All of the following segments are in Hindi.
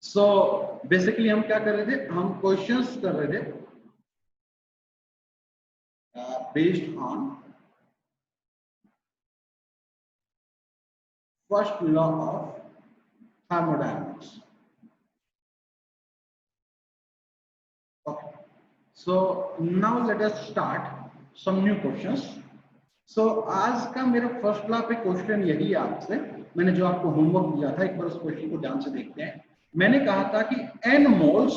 सो बेसिकली हम क्या कर रहे थे, हम क्वेश्चंस कर रहे थे based on first law of thermodynamics. Okay, so now let us start some new questions. So आज का मेरा फर्स्ट लॉ पे क्वेश्चन यही है आपसे, मैंने जो आपको होमवर्क दिया था, एक बार उस क्वेश्चन को ध्यान से देखते हैं। मैंने कहा था कि n moles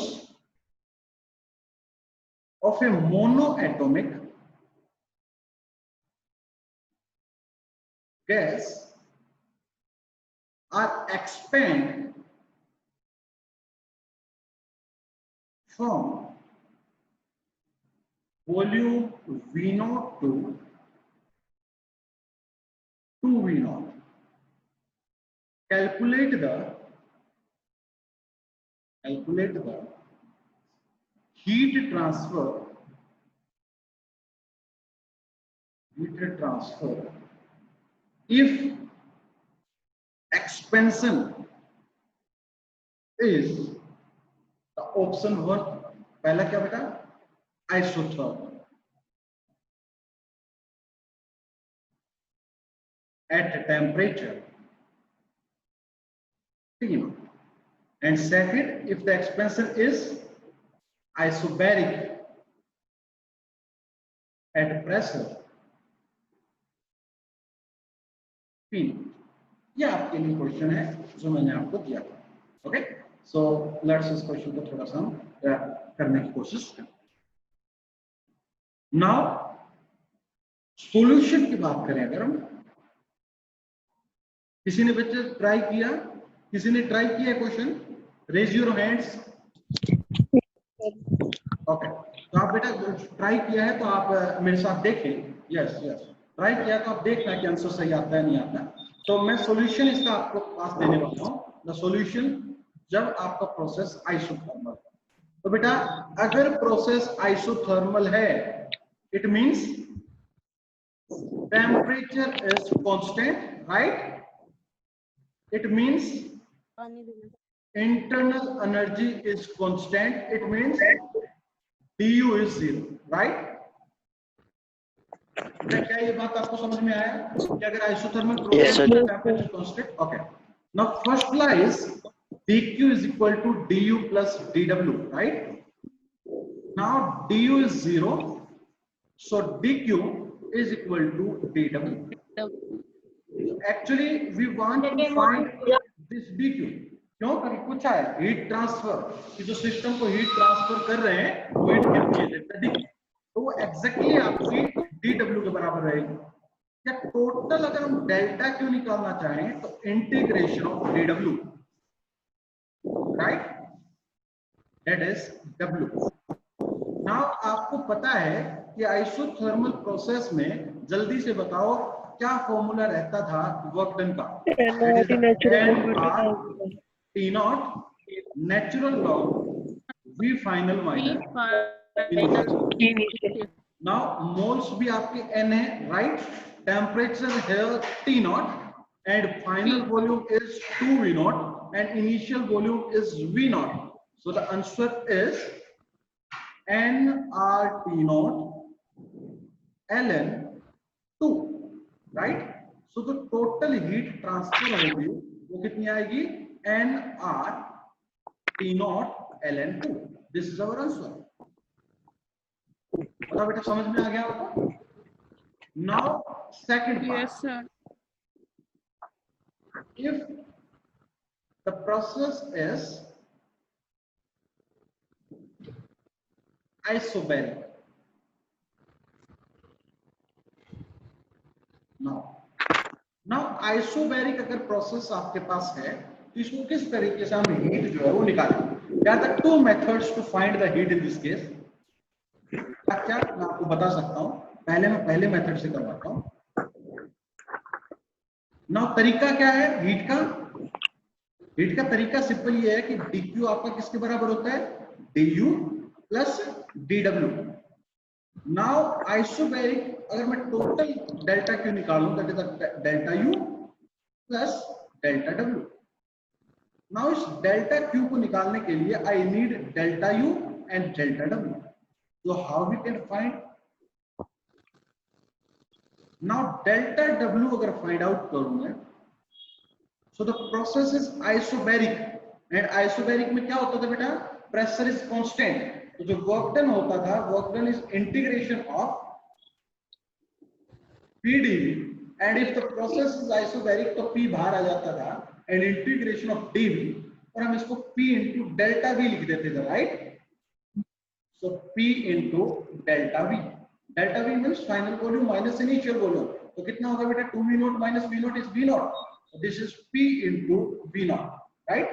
of a monoatomic gas are expand from volume V0 to 2V0. Calculate the heat transfer if expansion is the option 1, पहला क्या बेटा, isothermal at temperature T0, and second, if the expansion is isobaric at pressure P. ये आपके लिए क्वेश्चन है जो मैंने आपको दिया था। ओके, सो लेट्स इस क्वेश्चन को थोड़ा सा करने की कोशिश करें। नाउ सॉल्यूशन की बात करें, अगर हम, किसी ने बच्चे ट्राई किया, किसी ने ट्राई किया question, raise your hands. Okay, तो आप बेटा ट्राई किया है तो आप मेरे साथ देखें। यस यस, ट्राई किया तो आप देखना कि आंसर सही आता है नहीं आता। तो मैं सॉल्यूशन इसका आपको पास देने वाला हूं। द सॉल्यूशन जब आपका प्रोसेस आइसोथर्मल, तो बेटा अगर प्रोसेस आइसोथर्मल है, it means temperature is constant, right? It means internal energy is constant, it means du is 0, right? क्या ये बात आपको समझ में आया कि अगर आइसोथर्मल प्रोसेस में temperature constant? Okay, now first law is dq is equal to du plus dw, right? Now du is 0, so dq is equal to dw. Actually we want to find this dq, क्यों? क्योंकि पूछा है हीट ट्रांसफर कि जो सिस्टम को हीट ट्रांसफर कर रहे हैं वो हीट कितनी है, डेल्टा डी, तो वो एग्जैक्टली आपकी dw के बराबर रहेगी। या टोटल अगर हम डेल्टा क्यू निकालना चाहें तो integration of dw, right, that is w। Now आपको पता है कि आइसोथर्मल प्रोसेस में, जल्दी से बताओ क्या फॉर्मूला रहता था वर्क डन का? T naught natural log V final minus initial. Now moles भी आपके n है, right? Temperature here T naught and final volume is 2V naught and initial volume is V naught. So the answer is nRT naught ln 2, right? So the total heat transfer होगी वो कितनी आएगी? nRT naught ln 2. This is our answer. बता बेटा, समझ में आ गया आपको? Now second part. Yes sir. If the process is isobaric, now isobaric अगर प्रोसेस आपके पास है तो इसको किस तरीके से हम हीट जो है वो निकालेंगे? क्या the two methods to find the heat in this case? क्या मैं आपको बता सकता हूं, पहले मैं पहले मेथड से करवाता हूं। नाउ तरीका क्या है हीट का? हीट का तरीका सिंपल ये है कि dq आपका किसके बराबर होता है? du plus dw। Now isobaric अगर मैं टोटल डेल्टा क्यू निकालूं, that is delta u plus delta w। Now इस डेल्टा क्यू को निकालने के लिए I need delta U and delta W. So how we can find? Now delta W अगर find out करूं मैं, so the process is isobaric and isobaric में क्या होता था बेटा? Pressure is constant. तो जो work done होता था, work done is integration of PdV and if the process is isobaric तो P बाहर आ जाता था and integration of dV और हम इसको P into delta V लिख देते थे, right? So P into delta V. Delta V means final volume minus initial volume. तो कितना होगा बेटा? 2V naught minus V naught is V naught. So this is P into V naught, right?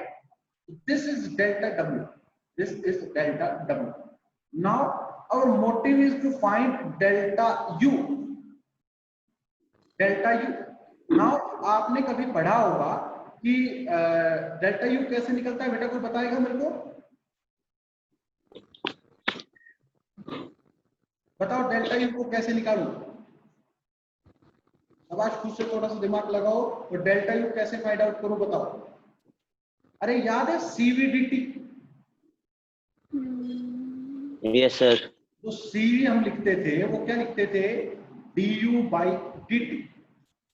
This is delta W. This is delta W. Now our motive is to find delta U. Delta U. Now आपने कभी पढ़ा होगा कि डेल्टा U कैसे निकलता है बेटा? कोई बताएगा मेरे को? बताओ डेल्टा यू को कैसे निकालूं? अब आज खुद से थोड़ा सा दिमाग लगाओ तो डेल्टा यू कैसे फाइंड आउट करूं बताओ? अरे याद है सीवीडीटी? Yes sir. तो सीवी हम लिखते थे, वो क्या लिखते थे? DU by DT.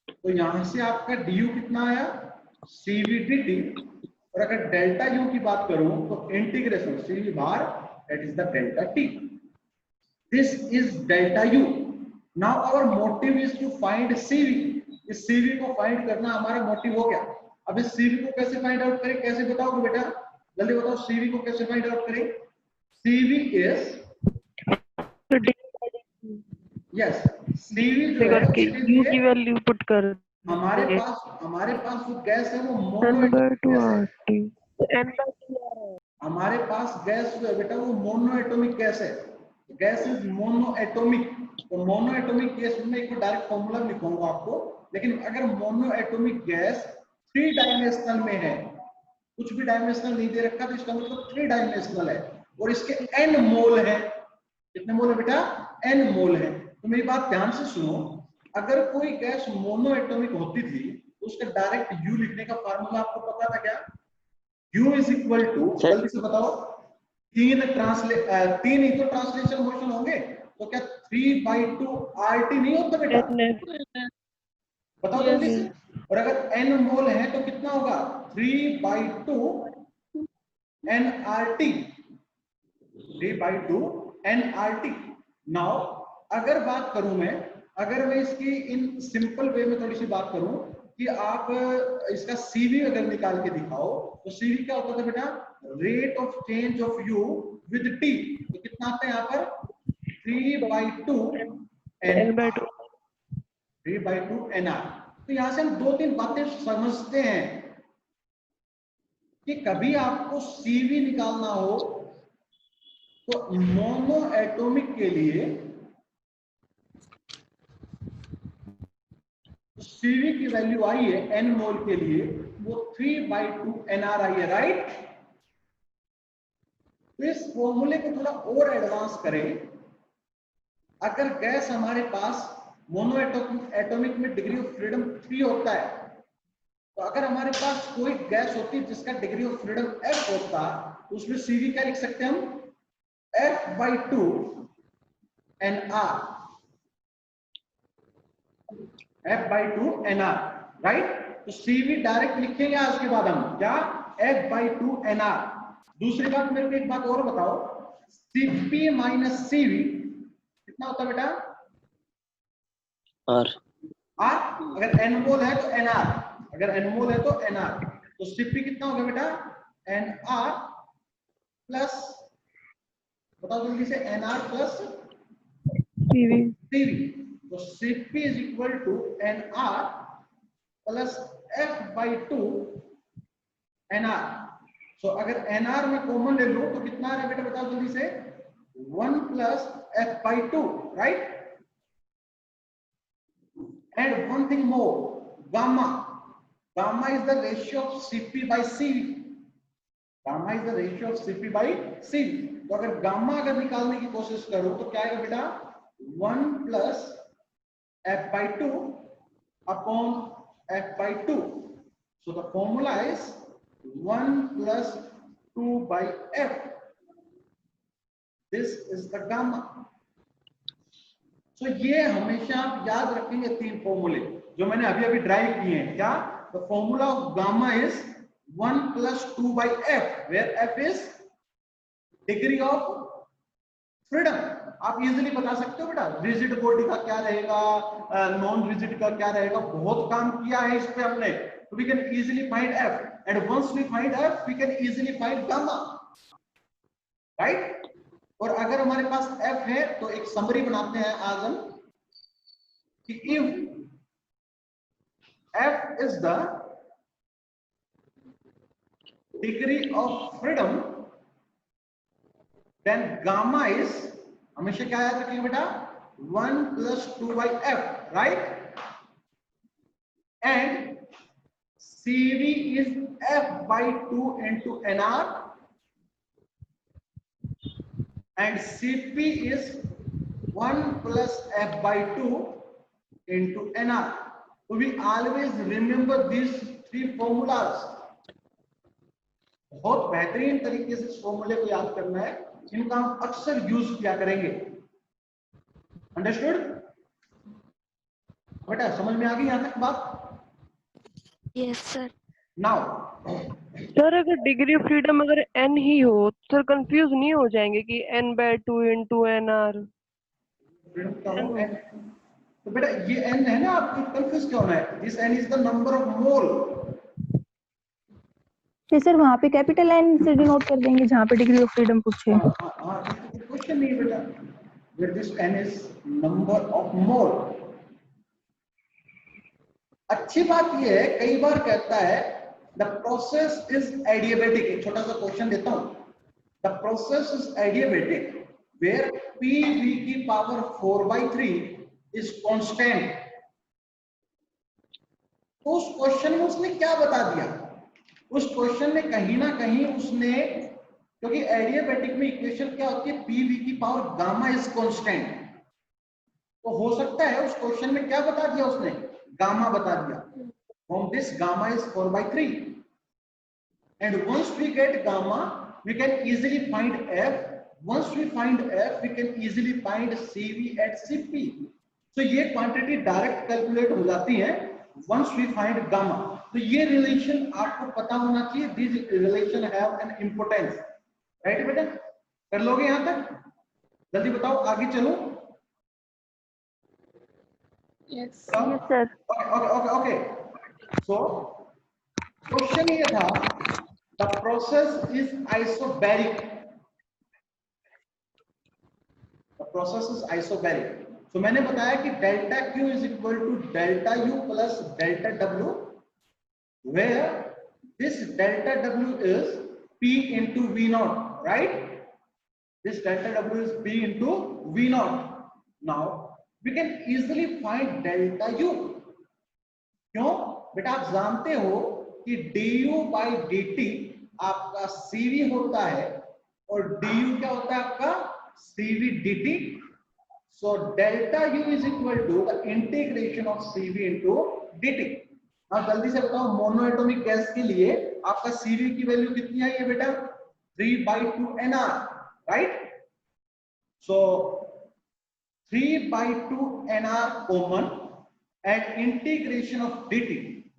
तो यहां से आपका डीयू कितना आया? सीवीडीटी. और अगर डेल्टा यू की बात करूं तो integration CV bar that is the delta T. This is delta U. Now our motive is to find CV. इस CV को find करना हमारा motive हो गया. अब इस CV को कैसे find out करें? कैसे बताओगे बेटा? जल्दी बताओ CV को कैसे find out करें? CV is yes. CV जो है U की वैल्यू पुट कर. हमारे पास जो गैस है वो मोनो. हमारे पास गैस जो है बेटा वो मोनो एटॉमिक गैस है. Gas is mono atomic. तो मोनो एटॉमिक गैस में एक डायरेक्ट फॉर्मूला लिखूंगा आपको, लेकिन अगर मोनो एटॉमिक गैस 3 डायमेंशनल में है, कुछ भी डायमेंशनल नहीं दे रखा तो इसका मतलब 3 डायमेंशनल है और इसके n मोल है. कितने मोल है बेटा? n मोल है. तो मेरी बात ध्यान से सुनो, अगर कोई गैस मोनो एटॉमिक होती थी तो उसका डायरेक्ट U लिखने का फार्मूला आपको पता था क्या? U इज इक्वल टू, जल्दी से बताओ, तीन ही तो ट्रांसलेशन मोशन होंगे, तो क्या 3/2 RT नहीं होता बेटा? बताओ जल्दी से. और अगर n मोल है तो कितना होगा? 3/2 nRT. 3/2 nRT. नाउ अगर बात करूं मैं, अगर मैं इसकी इन सिंपल वे में थोड़ी सी बात करूं कि आप इसका CV अगर निकाल के दिखाओ तो CV क्या होता था बेटा? Rate of change of U with T. तो कितना आता है यहाँ पर? 3/2 NR. 3/2 NR. तो यहां से हम 2-3 बातें समझते हैं कि कभी आपको CV निकालना हो तो मोनो एटॉमिक के लिए CV की वैल्यू आई है n मोल के लिए, वो 3/2 NR आई है, राइट? तो इस फॉर्मूले को थोड़ा और एडवांस करें. अगर गैस हमारे पास मोनो एटॉमिक में डिग्री ऑफ फ्रीडम 3 होता है, तो अगर हमारे पास कोई गैस होती है जिसका डिग्री ऑफ फ्रीडम F होता, तो उसमें CV क्या लिख सकते हैं हम? F/2 NR. F/2 NR, right? तो CV डायरेक्ट लिखेंगे आज के बाद हम क्या? F/2 NR. दूसरी बात, मेरे को एक बात और बताओ, Cp माइनस CV कितना होता है बेटा? R. अगर n मोल है तो NR. अगर n मोल है तो NR. तो Cp कितना होगा बेटा? NR प्लस, बताओ जल्दी से, NR प्लस CV. तो Cp is equal to NR plus F/2 NR. सो अगर NR में कॉमन ले लो तो कितना आ रहा है बेटा? बताओ जल्दी से. 1 plus F/2, right? And one thing more, gamma. Gamma is the ratio of Cp by CV. Gamma is the ratio of Cp by CV. तो अगर गामा अगर निकालने की कोशिश करो तो क्या आएगा बेटा? 1 plus F/2 upon F/2. So the formula is 1 plus 2 by F. This is the gamma. So ये हमेशा आप याद रखेंगे तीन फॉर्मूले जो मैंने अभी अभी ड्राइव किए हैं. क्या? The formula of gamma is 1 plus 2 by F, where F is degree of freedom. आप इजीली बता सकते हो बेटा रिजिड बॉडी का क्या रहेगा, नॉन रिजिड का क्या रहेगा. बहुत काम किया है इस पे हमने. So we can easily find F, and once we find F we can easily find gamma, right? और अगर हमारे पास F है तो एक समरी बनाते हैं आज हम कि if F is the degree of freedom, then gamma is, हमेशा क्या याद रखेंगे बेटा, 1 plus 2 by F, right? And CV is F by 2 into NR, and CP is 1 plus F by 2 into NR. So we always remember these three formulas. बहुत बेहतरीन तरीके से इस फॉर्मूले को याद करना है, इनका हम अक्सर यूज किया करेंगे. अंडरस्टूड बेटा? समझ में आ गई यहां तक बात? Yes sir. नाउ सर अगर डिग्री ऑफ फ्रीडम अगर n ही हो तो सर कंफ्यूज नहीं हो जाएंगे कि n/2 into nr. तो बेटा ये n है ना, आपको कंफ्यूज क्यों होना है? This n is the number of mole. Sir वहाँ पे कैपिटल एन से डिनोट कर देंगे जहाँ पे डिग्री ऑफ फ्रीडम पूछे. क्वेश्चन नहीं बेटा, where this n is number of mole. अच्छी बात ये है, कई बार कहता है the process is adiabatic. एक छोटा सा क्वेश्चन देता हूं. The process is adiabatic where PV की पावर 4/3 is constant. तो उस क्वेश्चन में उसने क्या बता दिया? उस क्वेश्चन में कहीं ना कहीं उसने, क्योंकि एडियाबैटिक में इक्वेशन क्या होती है, पीवी की पावर गामा इज कांस्टेंट. तो हो सकता है उस क्वेश्चन में क्या बता दिया उसने, गामा बता दिया. From this gamma is 4/3, and once we get gamma we can easily find f. Once we find f we can easily find CV at CP. तो ये क्वांटिटी डायरेक्ट कैलकुलेट हो जाती है वंस वी फाइंड गामा. तो ये रिलेशन आपको पता होना चाहिए. This relation have an importance, right बेटा? कर लोगे यहां तक? जल्दी बताओ, आगे चलो. Yes sir. Okay. So question ये था, the process is isobaric. The process is isobaric. तो मैंने बताया कि delta Q is equal to delta U plus delta W, where this delta W is P into V naught, right? This delta W is P into V naught. Now we can easily find delta U. क्यों बेटा? आप जानते हो कि du by dt आपका CV होता है और du क्या होता है आपका CV dt. So delta U is equal to the integration of CV into dt. अब जल्दी से बताओ, मोनोएटॉमिक गैस के लिए आपका CV की वैल्यू कितनी आई है बेटा? 3/2 NR, right? So 3/2 NR common and integration of dt.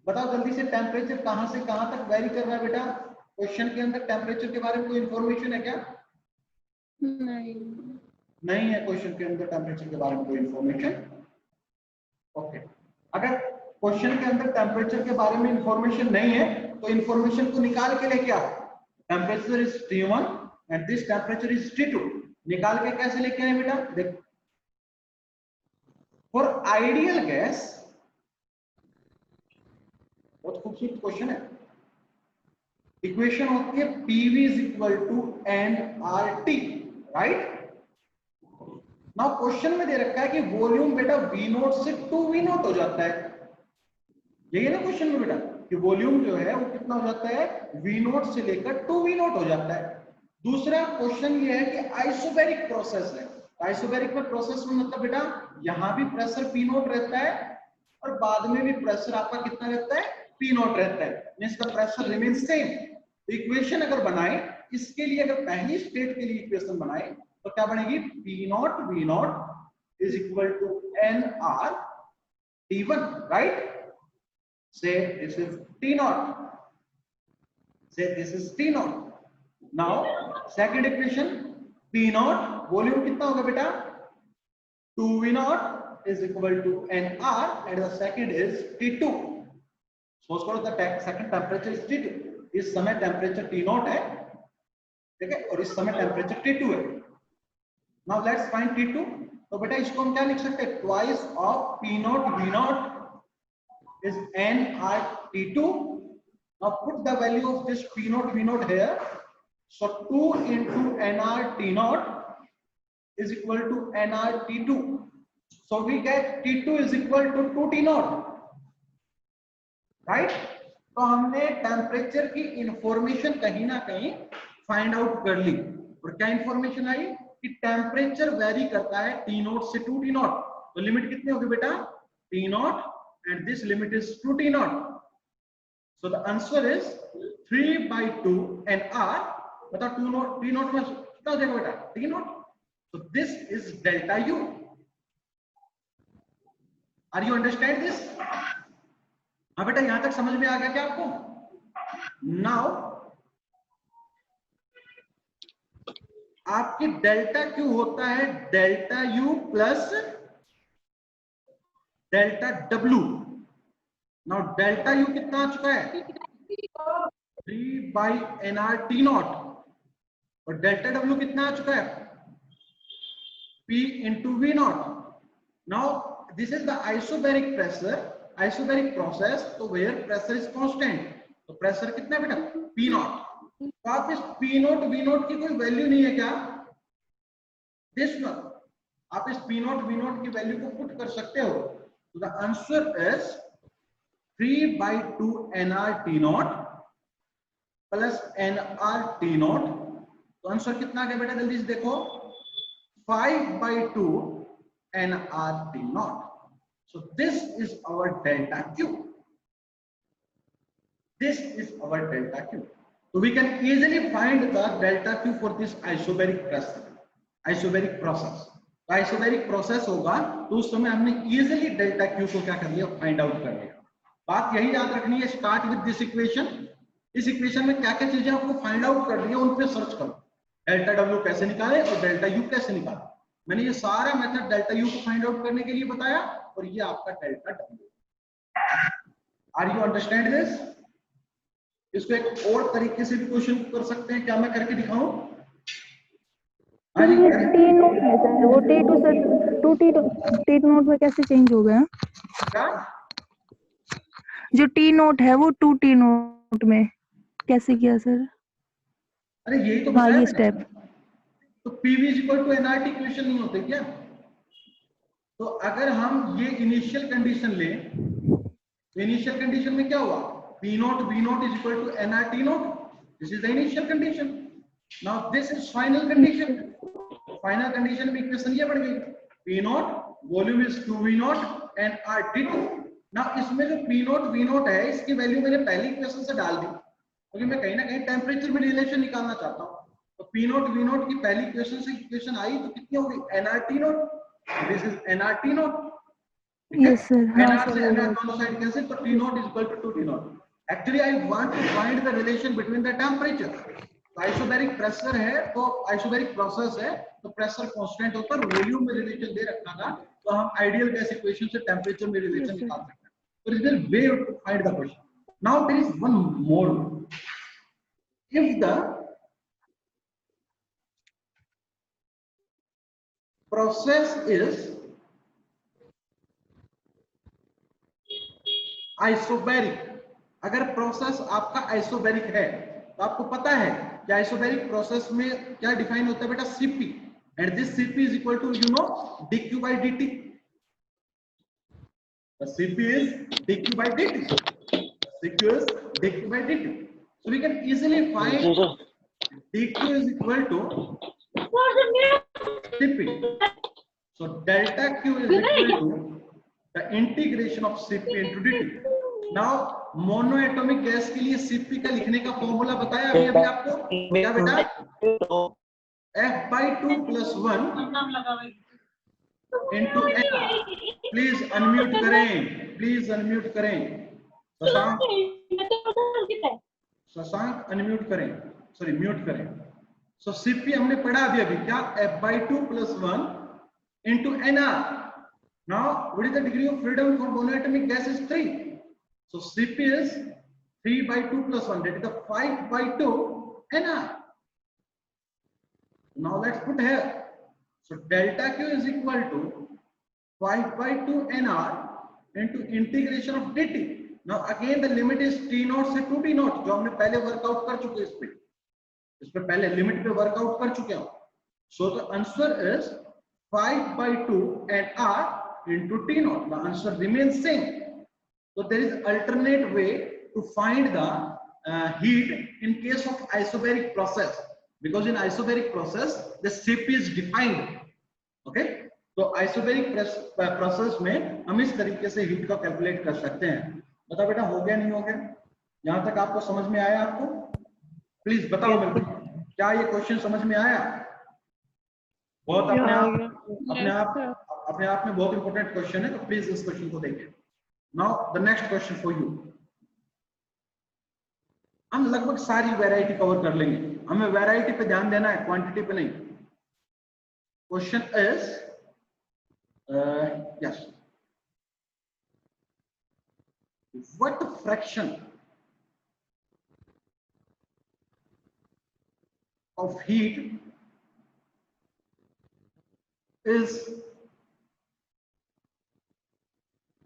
बताओ जल्दी से, टेम्परेचर कहां से कहां तक वेरी कर रहा है बेटा? क्वेश्चन के अंदर टेम्परेचर के बारे में कोई इंफॉर्मेशन है क्या? नहीं है क्वेश्चन के अंदर टेम्परेचर के बारे में कोई इंफॉर्मेशन. ओके, अगर क्वेश्चन के अंदर टेम्परेचर के बारे में इंफॉर्मेशन नहीं है तो इंफॉर्मेशन को निकाल के लेके आओ. Temperature is T1 and this temperature is T2. निकाल के कैसे लेके आए बेटा? देखो, फॉर आइडियल गैस, बहुत खूबसूरत क्वेश्चन है. इक्वेशन होती है PV is equal to nRT, right? Now question में दे रखा है कि वॉल्यूम बेटा V0 से 2V0 हो जाता है. यही है ना क्वेश्चन में बेटा, कि वॉल्यूम जो है वो कितना हो जाता है? V0 से लेकर 2V0 हो जाता है. दूसरा क्वेश्चन ये है कि आइसोबैरिक प्रोसेस है. आइसोबैरिक में प्रोसेस में मतलब बेटा यहां भी प्रेशर P0 रहता है और बाद में भी प्रेशर आपका कितना रहता है? P0 रहता है. Means the pressure remains same. Equation अगर बनाए, इसके लिए अगर पहली स्टेट के लिए इक्वेशन बनाए तो क्या बनेगी? P naught V naught is equal to NR T1, right? Say this is T naught. Say this is T naught. Now second equation, P naught volume कितना होगा बेटा? 2V naught is equal to NR and the second is T2. Suppose करो the second temperature is T2. इस समय टेम्परेचर T naught है, ठीक है, और इस समय टेम्परेचर T2 है. Now let's find T2. तो बेटा इसको हम क्या लिख सकते हैं? Twice of P naught V naught is nRT2. Now put the value of this P naught V naught here. So 2 into nRT naught is equal to nRT2. So we get T2 is equal to 2T naught, right? तो हमने टेम्परेचर की इंफॉर्मेशन कहीं ना कहीं फाइंड आउट कर ली. और क्या इंफॉर्मेशन आई कि टेम्परेचर वेरी करता है T naught से 2T naught. तो लिमिट कितनी होगी बेटा? T naught and this limit is 2T naught. So the answer is 3/2 NR. बताओ T naught में कितना हो जाएगा बेटा? T naught. So this is delta U. Are you understand this? हाँ बेटा, यहां तक समझ में आ गया क्या आपको? Now आपकी डेल्टा Q होता है delta U plus delta W. Now delta U कितना आ चुका है? 3/NR T naught. और डेल्टा W कितना आ चुका है? P into V naught. Now this is the isobaric pressure, isobaric process. तो where pressure is constant, तो प्रेशर कितना है बेटा? P naught. तो आप इस P naught V naught की कोई वैल्यू नहीं है क्या? This one. आप इस P naught V naught की वैल्यू को पुट कर सकते हो. So the answer is 3/2 nRT naught plus nRT naught. तो आंसर कितना आ गया बेटा? जल्दी से देखो, 5/2 nRT naught. So this is our delta Q. This is our delta Q. So we can easily find the delta Q for this isobaric pressure, isobaric process. तो आइसोबैरिक प्रोसेस होगा तो उस समय हमने इजीली डेल्टा क्यू को क्या कर लिया? फाइंड आउट कर लिया. बात यही याद रखनी है. Start with this equation. इस इक्वेशन में क्या क्या चीजें आपको फाइंड आउट कर रही है उन पे सर्च करो. डेल्टा डब्ल्यू कैसे निकाले और डेल्टा यू कैसे निकाले. मैंने ये सारा मेथड डेल्टा यू को फाइंड आउट करने के लिए बताया और ये आपका delta W. Are you understand this? इसको एक और तरीके से भी क्वेश्चन कर सकते हैं. क्या मैं करके दिखाऊं? टी नोट है सर, वो T2 से 2T नोट में कैसे चेंज हो गया? क्या? जो T नोट है वो 2T नोट में कैसे किया सर? अरे यही तो हाँ, बताया ये मैंने. स्टेप. तो PV equal to NRT equation नहीं होते क्या? तो अगर हम ये इनिशियल कंडीशन लें, इनिशियल कंडीशन में क्या हुआ? P naught V naught is equal to NRT naught. This is the initial condition. Now this is final condition. Final condition में इक्वेशन ये बन गई. P naught volume is 2V naught and RT2. ना इसमें जो P naught V naught है इसकी वैल्यू मैंने पहली इक्वेशन से डाल दी क्योंकि मैं कहीं ना कहीं टेम्परेचर में रिलेशन निकालना चाहता हूँ. तो P naught V naught की पहली इक्वेशन से इक्वेशन आई तो कितनी होगी? NRT naught. This is NRT naught. Yes sir. हाँ NR से सर. NR दोनों साइड कैंसिल तो T naught is equal to 2T naught. Actually I want to find the relation between the temperature. तो आइसोबैरिक प्रेशर है तो आइसोबैरिक प्रोसेस है तो प्रेशर कांस्टेंट होता है. वॉल्यूम में रिलेशन दे रखा था तो हम आइडियल गैस इक्वेशन से टेंपरेचर में रिलेशन निकाल सकते हैं. तो is there way to find the question. Now there is one more. If the process is isobaric, अगर प्रोसेस आपका आइसोबैरिक है तो आपको पता है कि आइसोबैरिक प्रोसेस में क्या डिफाइन होता है बेटा? Cp. And this Cp is equal to you know dq by dt. The Cp is dq by dt. Cq is dq by dt. So we can easily find dq is equal to Cp. So delta q is equal to the integration of Cp into dt. Now mono atomic gas के लिए Cp का लिखने का फॉर्मूला बताया अभी अभी आपको, क्या बेटा? F/2 + 1 into Nr। Please unmute करें, प्लीज अनम्यूट करें। शशांक अनम्यूट करें, सॉरी म्यूट करें। सो Cp हमने पढ़ा अभी अभी, क्या? F/2 + 1 into Nr। Now what is the degree of freedom for monoatomic gas? Is 3. So Cp is 3/2 + 1, that is the 5/2 Nr. Now let's put here, so delta Q is equal to 5/2 Nr into integration of dt। Now again the limit is T0 से 2T0, जो हमने पहले वर्कआउट कर चुके हैं, इस पे पहले लिमिट पे वर्कआउट कर चुके हैं। So the answer is 5/2 Nr into T0। The answer remains same। So there is alternate way to find the heat in case of isobaric process, because in isobaric process the Cp is defined। Okay, तो isobaric process में हम इस तरीके से हीट को कैलकुलेट कर सकते हैं। बताओ बेटा, हो गया नहीं हो गया? यहां तक आपको समझ में आया? आपको प्लीज बताओ मेरे को, क्या ये क्वेश्चन समझ में आया? बहुत अपने आप में बहुत इंपॉर्टेंट क्वेश्चन है, तो प्लीज इस क्वेश्चन को देखिए। Now the next question for you. हम लगभग सारी वैरायटी कवर कर लेंगे, हमें वैरायटी पे ध्यान देना है, क्वांटिटी पे नहीं। Question is yes, what fraction of heat is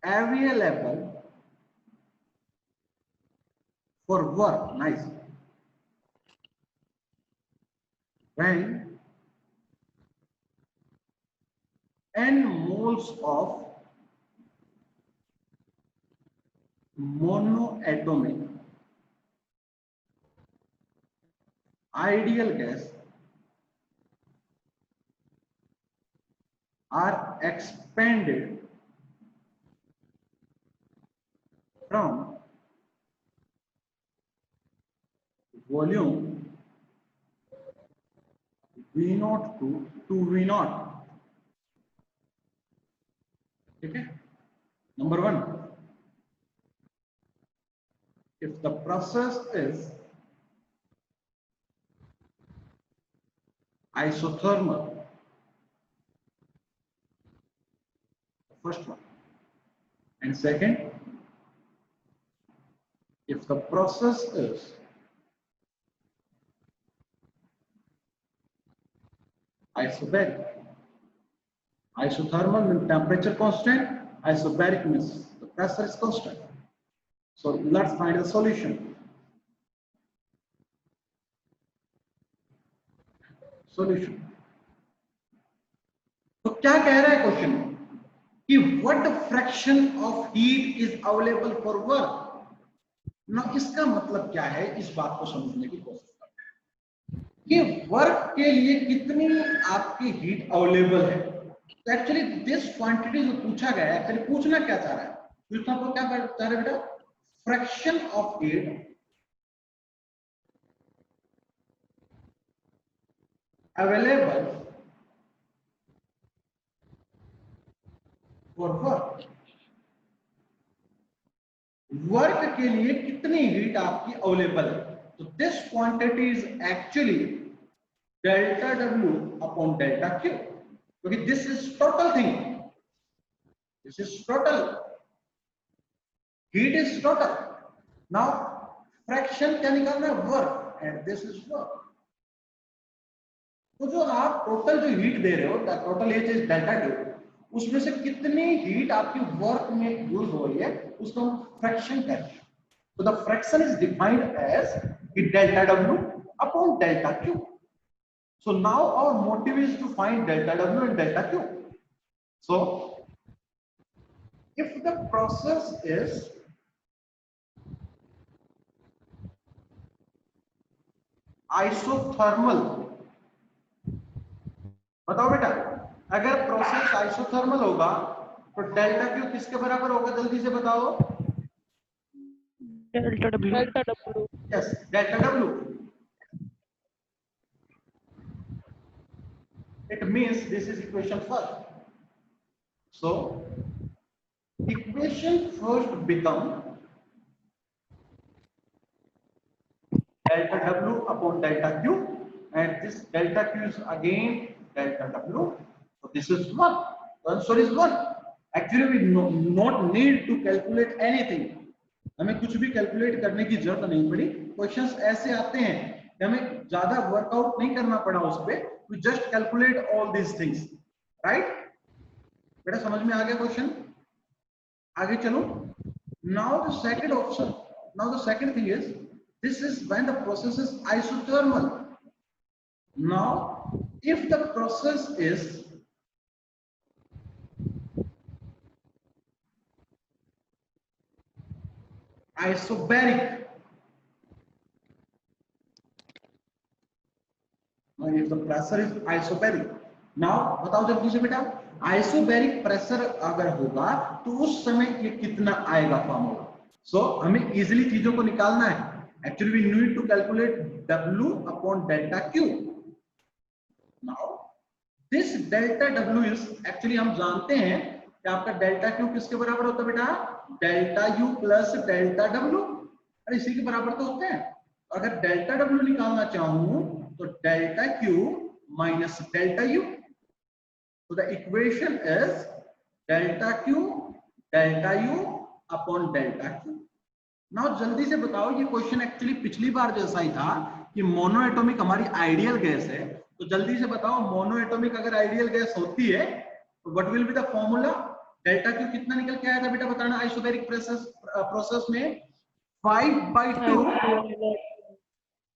available for work, nice, when n moles of monoatomic ideal gas are expanded from volume V0 to 2V0। ठीक है, number 1, if the process is isothermal, first one, and second, if the process is isobaric, isothermal means temperature constant, isobaric means the pressure is constant। So let's find the solution। Solution तो क्या कह रहा है क्वेश्चन कि what fraction of heat is available for work. ना इसका मतलब क्या है, इस बात को समझने की कोशिश करते हैं कि वर्क के लिए कितनी आपकी हीट अवेलेबल है। तो एक्चुअली दिस क्वांटिटी जो पूछा गया है, एक्चुअली पूछना क्या चाह रहा है, पूछना तो क्या चाह रहा है बेटा, fraction of heat available for work। Work के लिए कितनी हीट आपकी अवेलेबल है। तो this quantity is actually delta W upon delta Q, क्योंकि this is total thing, this is total heat is total. Now fraction क्या निकालना है, work, and this is work. तो जो आप टोटल जो हीट दे रहे हो, total H is delta Q, उसमें से कितनी हीट आपकी वर्क में यूज हो रही है उसको हम फ्रैक्शन कहते हैं। तो the fraction is defined as delta W upon delta Q. So now our motive is to find delta W and delta Q. So if the process is isothermal, बताओ बेटा, अगर प्रोसेस आइसोथर्मल होगा तो डेल्टा क्यू किसके बराबर होगा, जल्दी से बताओ। Delta W Yes, delta W. It means this is equation first. So equation first become delta W upon delta Q, and this delta Q is again delta W. So this is 1. The answer is 1. Actually we not need to calculate anything. हमें कुछ भी कैलकुलेट करने की जरूरत नहीं पड़ी. क्वेश्चंस ऐसे आते हैं कि हमें ज्यादा वर्कआउट नहीं करना पड़ा उस पे. We just calculate all these things, right? बेटा समझ में आ गया क्वेश्चन? आगे चलो. Now the second option. Now the second thing is, this is when the process is isothermal. Now, if the process is isobaric, now if the pressure is isobaric, now बताओ जल्दी से बेटा, आइसोबैरिक प्रेशर अगर होगा तो उस समय ये कितना आएगा फॉर्मूला. सो हमें इजीली चीजों को निकालना है. Actually we need to calculate W upon delta Q. Now this delta W is actually हम जानते हैं कि आपका डेल्टा Q किसके बराबर होता है बेटा? Delta U plus delta W. अरे इसी के बराबर तो होते हैं. अगर डेल्टा W निकालना चाहूं तो delta Q minus delta U. So the equation is delta Q delta U upon delta Q. Now जल्दी से बताओ, ये क्वेश्चन एक्चुअली पिछली बार जैसा ही था कि मोनोएटॉमिक हमारी आइडियल गैस है. तो जल्दी से बताओ, मोनोएटॉमिक अगर आइडियल गैस होती है तो what will be the formula? Delta Q कितना निकल के आया था बेटा बताना? आइसोबैरिक प्रोसेस में 5/2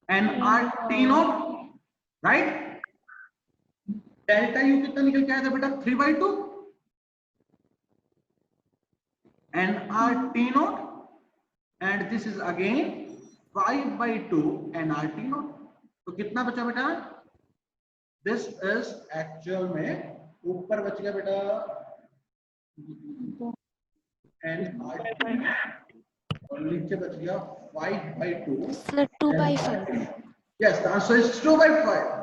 nRT0, राइट? डेल्टा U कितना निकल के आया था बेटा? 3/2 nRT0, and this is again 5/2 nRT0. तो कितना बचा बेटा? दिस इज एक्चुअल में ऊपर बच गया बेटा nRT0 और नीचे बच गया 5/2. Sir, 2/5. Yes, the answer is 2/5.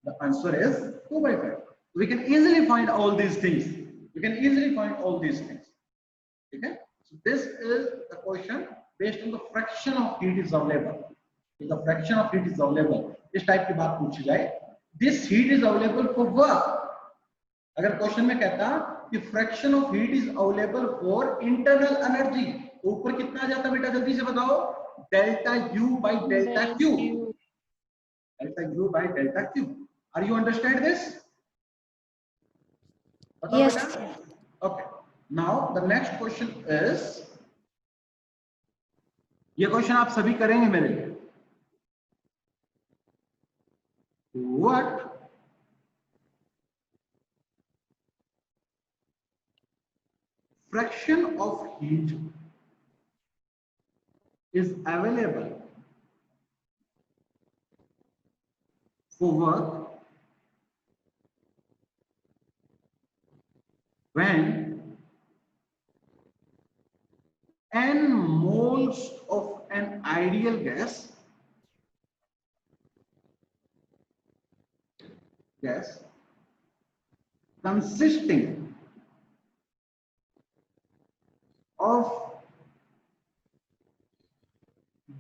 The answer is 2/5. We can easily find all these things. We can easily find all these things. Okay? So this is the question based on the fraction of heat is available. If the fraction of heat is available, इस टाइप की बात पूछी जाए, this heat is available for work. अगर क्वेश्चन में कहता कि fraction of heat is available for internal energy, तो ऊपर कितना आ जाता बेटा? जल्दी से बताओ. Delta U by delta Q. Delta U by delta Q. Are you understand this? Yes. Okay. Now the next question is, ये क्वेश्चन आप सभी करेंगे मेरे लिए. What fraction of heat is available for work when n moles of an ideal gas consisting of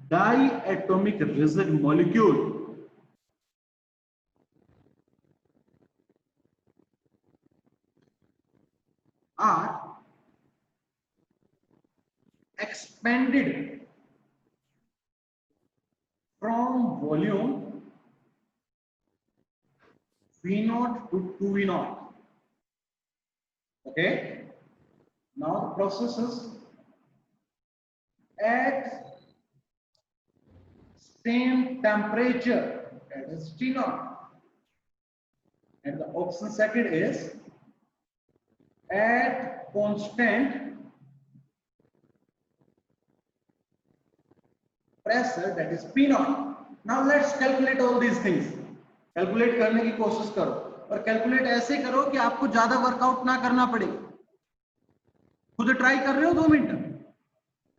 diatomic rigid molecule are expanded from volume V0 to 2V0. Okay. Now the process is at same temperature, that is T0. And the option second is at constant pressure, that is P0. Now let's calculate all these things. Calculate करने की कोशिश करो और कैलकुलेट ऐसे करो कि आपको ज्यादा वर्कआउट ना करना पड़े. खुद ट्राई कर रहे हो 2 मिनट?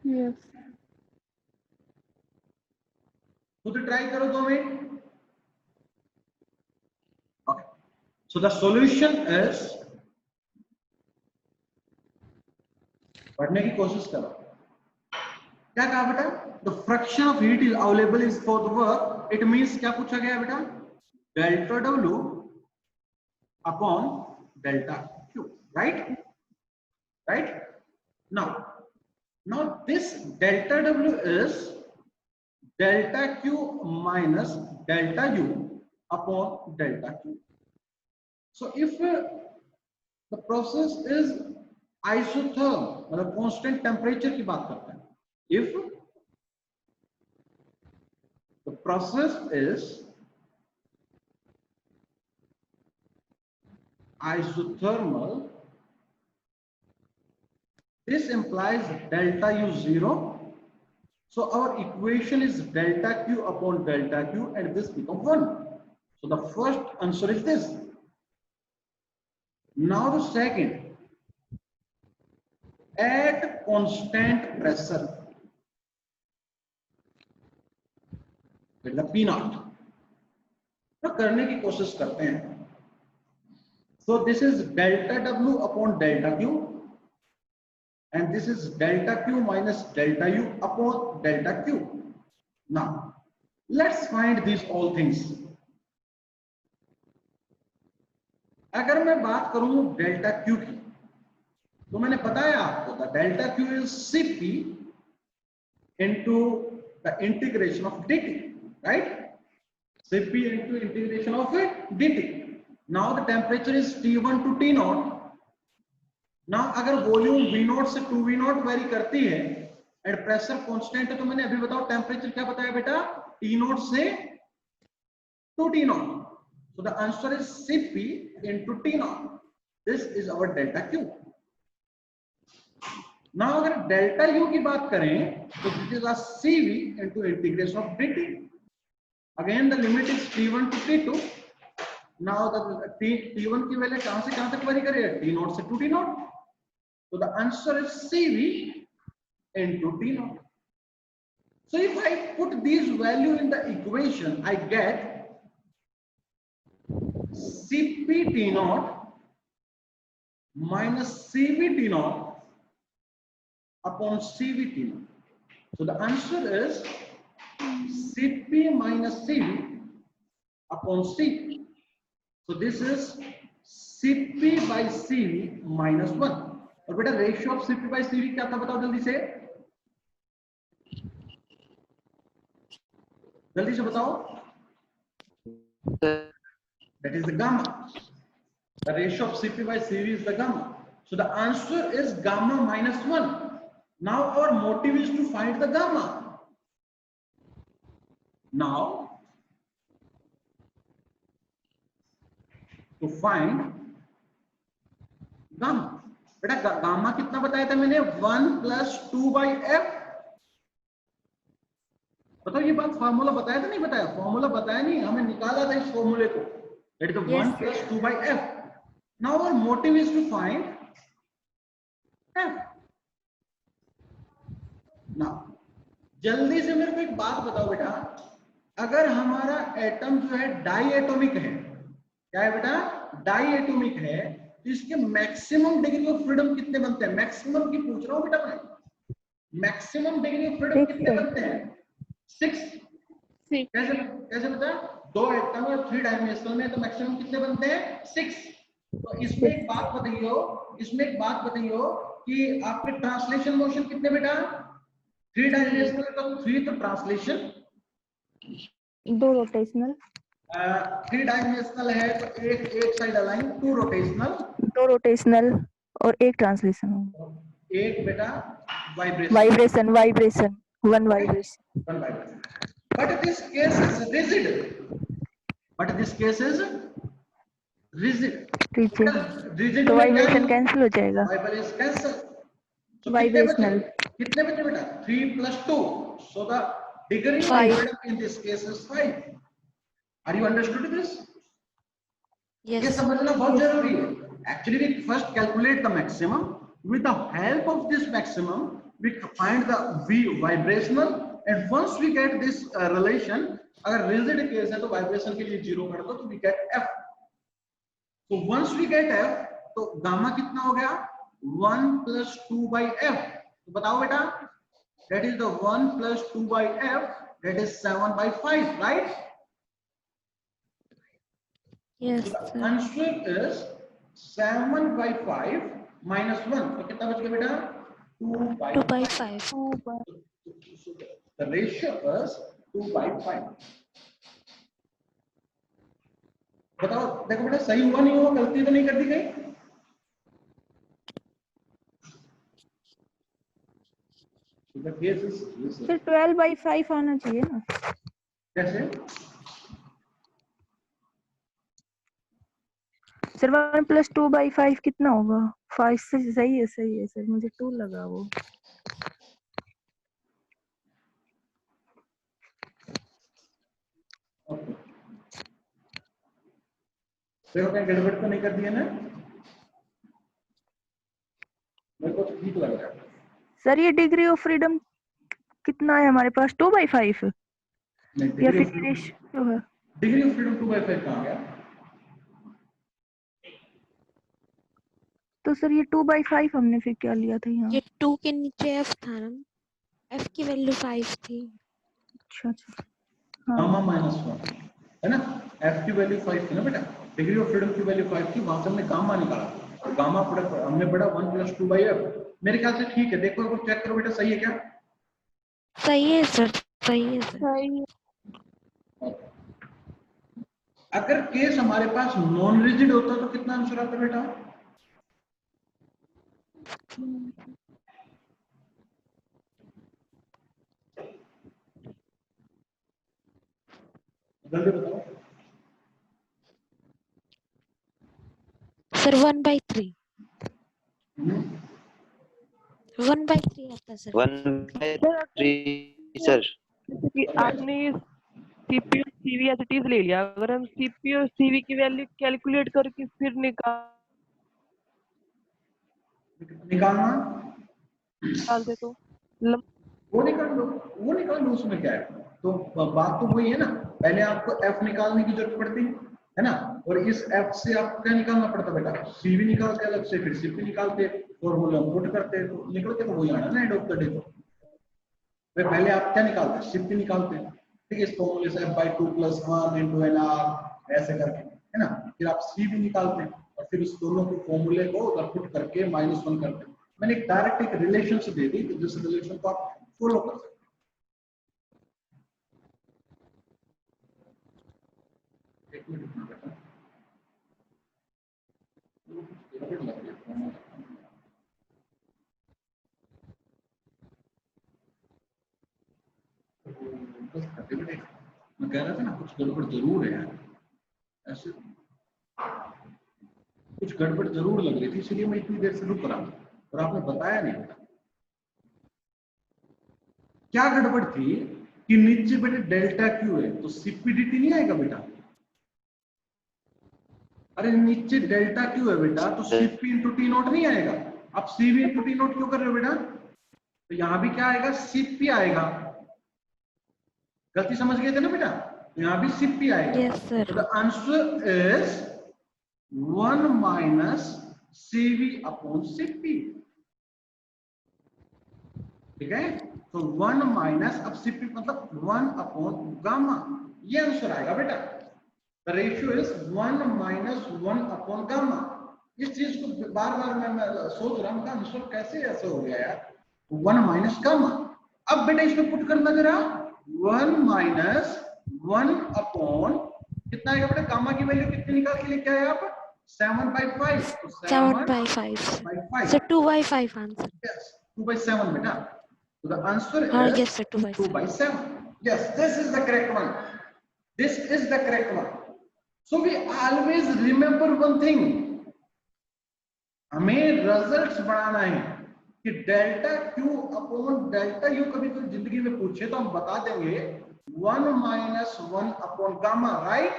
Yes. खुद ट्राई करो 2 minute. Okay, so the solution is, पढ़ने की कोशिश करो। क्या कहा बेटा? The fraction of heat is available is for the work, it means क्या पूछा गया बेटा? Delta W upon delta Q, right? Right, now this delta w is delta q minus delta u upon delta q. So if the process is isotherm, मतलब constant temperature की बात करते हैं, if the process is isothermal, this implies delta u 0. So our equation is delta q upon delta q, and this becomes 1. So the first answer is this. Now the second, at constant pressure, मतलब P naught, तो करने की कोशिश करते हैं। So this is delta w upon delta q, and this is delta q minus delta u upon delta q. Now let's find these all things. अगर मैं बात करूं डेल्टा q की, तो मैंने बताया आपको the delta q is Cp into the integration of dt, right? Cp into integration of dt. Now the temperature is T1 to T0. Now अगर वॉल्यूम V0 से 2V0 वेरी करती है एंड प्रेशर कांस्टेंट है, तो मैंने अभी बताओ टेम्परेचर क्या बताया बेटा? T0 से 2T0. So the answer is Cp into T0. This is our delta Q. Now अगर डेल्टा U की बात करें तो this is a Cv into integration of dt. Again the limit is T1 to T2. Now the T1 की वैल्यू कहां से कहां तक वेरी करेगा? T0 से 2T0. So the answer is Cv into T0. So if I put these value in the equation, I get Cp T0 minus Cv T0 upon Cv T0. So the answer is Cp minus Cv upon Cv. So this is Cp by Cv minus 1. और बेटा ratio of Cp by Cv क्या था बताओ जल्दी से, जल्दी से बताओ। That is the gamma. The ratio of Cp by Cv is the gamma. So the answer is gamma minus 1. Now our motive is to find the gamma. Now to find gamma. बेटा गामा कितना बताया था मैंने? 1 plus 2 by f. बताओ ये बात फॉर्मूला बताया था नहीं बताया? फॉर्मूला बताया नहीं, हमें निकाला था इस फॉर्मूले को, that is the 1 plus 2 by f. Now our motive is to find f. Now जल्दी से मेरे को एक बात बताओ बेटा, अगर हमारा एटम जो है डाई एटॉमिक है, क्या है बेटा? डाई एटॉमिक है, तो इसके मैक्सिमम डिग्री ऑफ फ्रीडम कितने बनते हैं? मैक्सिमम की पूछ रहा हूं बेटा मैं, मैक्सिमम डिग्री ऑफ फ्रीडम कितने बनते हैं? 6. कैसे कैसे बता? 2 एटम और 3 डायमेंशनल में तो मैक्सिमम कितने बनते हैं? 6. तो इसमें एक बात बताइयो कि आपके ट्रांसलेशन मोशन कितने बेटा? 3 डायमेंशनल तो 3 तो ट्रांसलेशन, 2 रोटेशनल, 3 डायमेंशनल है तो एक साइड अलाइन, 2 रोटेशनल, 2 रोटेशनल और 1 ट्रांसलेशन, एक बेटा vibration, 1 vibration. But this case is rigid. Rigid तो वाइब्रेशन कैंसिल हो जाएगा। Vibration cancel. So वाइब्रेशनल कितने बचे बेटा? 3 plus 2. So the degree of 5 freedom in this case is 5. Are you understood this? Yes. ये समझना बहुत जरूरी है। Actually, we first calculate the maximum. With the help of this maximum, we find the V vibrational and once we get this relation, अगर रिजिड केस है तो वाइब्रेशन के लिए 0 कर दो तो वी गेट f. तो वंस वी गेट f तो गामा कितना हो गया 1 + 2 by f. तो बताओ बेटा, that is the 1 + 2 by f, that is 7 by 5, right? Yes, So the sir. answer is 7 by 5 minus 1. तो कितना बच गया बेटा 2 by 2 by 5. 5. 2 by So the ratio is 2 by 5. बताओ, देखो बेटा सही हुआ नहीं हुआ, गलती तो नहीं कर दी गई? So the case is this. फिर 12 by 5 आना चाहिए ना. कैसे? सर 1 + 2 by 5 कितना होगा? 5 से सही है सर, मुझे 2 लगा वो. Okay. देखो कहीं गड़बड़ तो नहीं कर दी है ना? मेरे को ठीक लग रहा है. सर ये डिग्री ऑफ फ्रीडम कितना है हमारे पास? 2 by 5 या फिर रेशियो है? डिग्री ऑफ फ्रीडम 2 by 5 कहाँ गया? तो सर ये 2 by 5 हमने फिर क्या लिया था यहाँ? ये 2 के नीचे f था ना, f की वैल्यू 5 थी. अच्छा. गामा -1 है ना, f की वैल्यू 5 थी ना बेटा, डिग्री ऑफ फ्रीडम की वैल्यू 5 थी, वहां से हमने गामा निकाला, तो गामा हमने पढ़ा 1 + 2 by f. मेरे ख्याल से ठीक है. देखो एक बार चेक करो बेटा, सही है क्या? सही है सर, सही है सर. सही. अगर केस हमारे पास नॉन रिजिड होता तो कितना आंसर आता बेटा? जल्दी बताओ. Sir 1 by 3. 1 by 3 आता सर. 1/3 सर. कि आपने ये सीपी और सीवी एज इट इज ले लिया, अगर हम सीपी और सीवी की वैल्यू कैलकुलेट करके फिर निकालना निकाल दे तो वो निकाल लो, उसमें क्या है? तो बात तो वही है ना, पहले आपको f निकालने की जरूरत पड़ती है ना, और इस f से आपको क्या निकालना पड़ता बेटा? cv निकालते अलग से, फिर cp निकालते, फॉर्मूला पुट करते, तो निकलते तो वही आना ना एंड ऑफ द डे. तो पहले आप क्या निकालते? cp निकालते, ठीक है, इस फॉर्मूले से f/2 + 1 × nr ऐसे करके, है ना. फिर आप cv निकालते और फिर उस दोनों के फॉर्मूले को उधर पुट करके -1 करते. मैंने एक डायरेक्ट एक रिलेशन से दे दी, तो जिस रिलेशन को आप फॉलो कर सकते. एक मिनट बेटा, मैं कह रहा था ना कुछ गड़बड़ जरूर है यार, ऐसे कुछ गड़बड़ जरूर लग रही थी, इसलिए मैं इतनी देर से रुक रहा हूं और आपने बताया नहीं. क्या गड़बड़ थी कि नीचे बेटे डेल्टा क्यू है तो सीपीडीटी नहीं आएगा बेटा? अरे नीचे डेल्टा क्यू है बेटा तो सीपी × टी नॉट नहीं आएगा. आप सीवी × टी नॉट क्यों कर रहे हो बेटा? तो यहां भी क्या आएगा? सीपी आएगा. गलती समझ गए थे ना बेटा? यहां भी सीपी आएगा. Yes, sir. तो द आंसर इज 1 - cv/cp. ठीक है, तो 1 - अब cp मतलब 1/गामा, ये आंसर आएगा बेटा. The ratio is 1 - 1/गामा. इस चीज को बार बार मैं सोच रहा हूं का आंसर कैसे ऐसे हो गया यार, 1 - गामा. अब बेटा इसमें पुट करना जरा 1 - 1 कितना आएगा बेटा? गामा की वैल्यू कितनी निकाल के लेके आए आप? 7 by 5. तो 7 by 5. by 5. Sir 2 by 5 answer. Yes, 2 by 7 बेटा. So the answer हाँ, is yes sir, 2 by 2 by 7. Yes, this is the correct one. This is the correct one. So we always remember one thing. हमें रिजल्ट्स बढ़ाना है कि delta Q upon delta U कभी कोई जिंदगी में पूछे तो हम बता देंगे 1 - 1/गामा, राइट?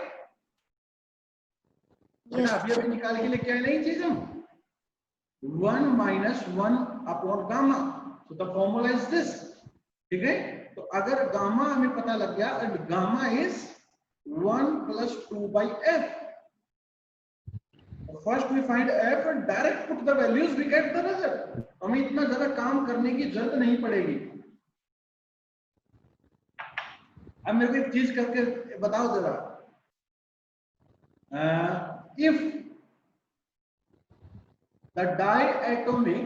Yes, अभी अभी निकाल के लेके आए नहीं चीज हम 1 - 1/गामा. So the formula is this. ठीक है, तो अगर गामा हमें पता लग गया, gamma is 1 + 2/f. First we find f and direct put the values, we get the result. हमें इतना ज्यादा काम करने की जरूरत नहीं पड़ेगी. अब मेरे को एक चीज करके बताओ जरा, if the diatomic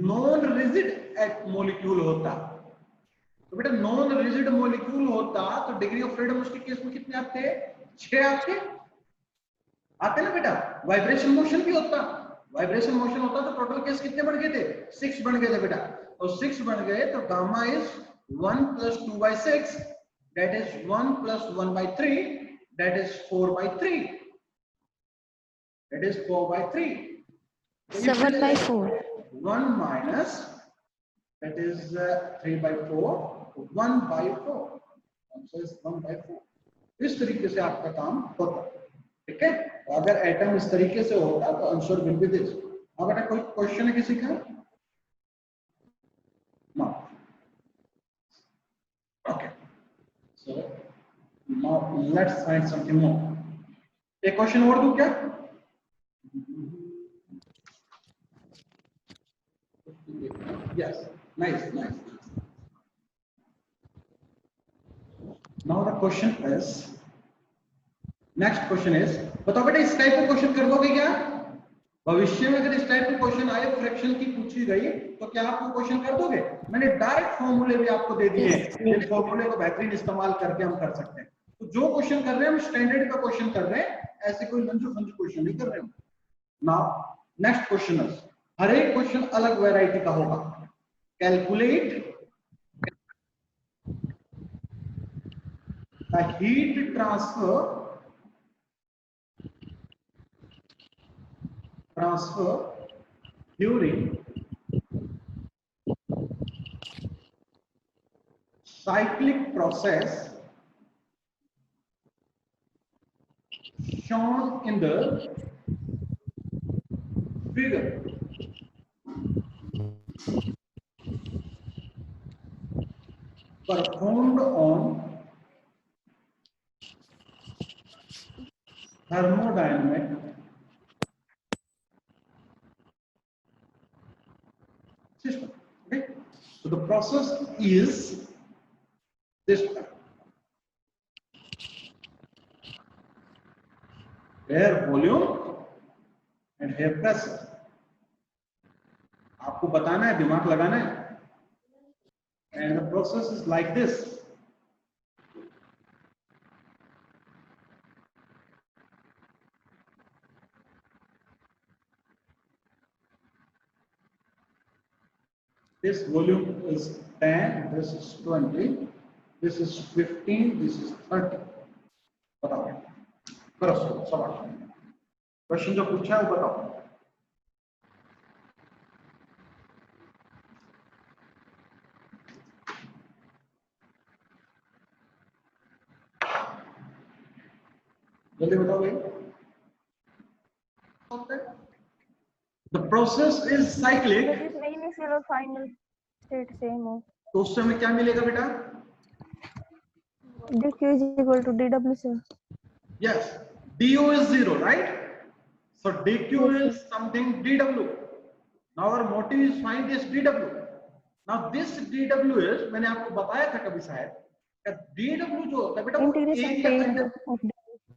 non rigid molecule होता, तो बेटा नॉन रिजिड मॉलिक्यूल होता तो डिग्री ऑफ फ्रीडम उसके केस में कितने आते? 6 आते ना बेटा. वाइब्रेशन मोशन भी होता, वाइब्रेशन मोशन होता तो टोटल केस कितने बन गए थे? 6 बन गए थे बेटा. और 6 बन गए तो gamma is 1 + 2/6, that is 1 + 1/3, that is 4/3, that is 4/3. So 1/4. 1 minus, that is 3/4, 1/4. Answer is 1/4. इस तरीके से आपका काम होता है. ठीक है, अगर एटम इस तरीके से होता तो आंसर विल बी दिस. अब बेटा कोई क्वेश्चन है किसी का? No. Okay, so now let's find something more. एक क्वेश्चन और दूं क्या? Yes, nice. Now the question is, next question is, बताओ बेटा इस टाइप का क्वेश्चन कर लोगे क्या? भविष्य में अगर इस टाइप का क्वेश्चन आए, फ्रैक्शन की पूछी गई, तो क्या आप वो क्वेश्चन कर दोगे? मैंने डायरेक्ट फॉर्मूले भी आपको दे दिए हैं, इस फॉर्मूले को बेहतरीन इस्तेमाल करके हम कर सकते हैं. तो जो क्वेश्चन कर रहे हैं हम स्टैंडर्ड का क्वेश्चन कर रहे हैं, ऐसे कोई लंजू फंजू क्वेश्चन नहीं कर रहे हैं. नाउ नेक्स्ट क्वेश्चन इज, हर एक क्वेश्चन अलग वैरायटी का होगा. Calculate the heat transfer during cyclic process shown in the figure. Performed on thermodynamic system. Okay, so the process is this one. Air volume and air pressure. आपको बताना है, दिमाग लगाना है. And the process is like this. This volume is 10, this is 20, this is 15, this is 30. बताओ, करो सवाल. क्वेश्चन जो पूछा है वो बताओ. जल्दी बताओ भाई. The process is cyclic. Initial और final state same हो. तो उससे हमें क्या मिलेगा बेटा? dq is equal to dw sir. Yes, du is 0, right? So dq is something dw. Now our motive is find this dw. Now this dw is, मैंने आपको बताया था कभी शायद, dw जो होता है बेटा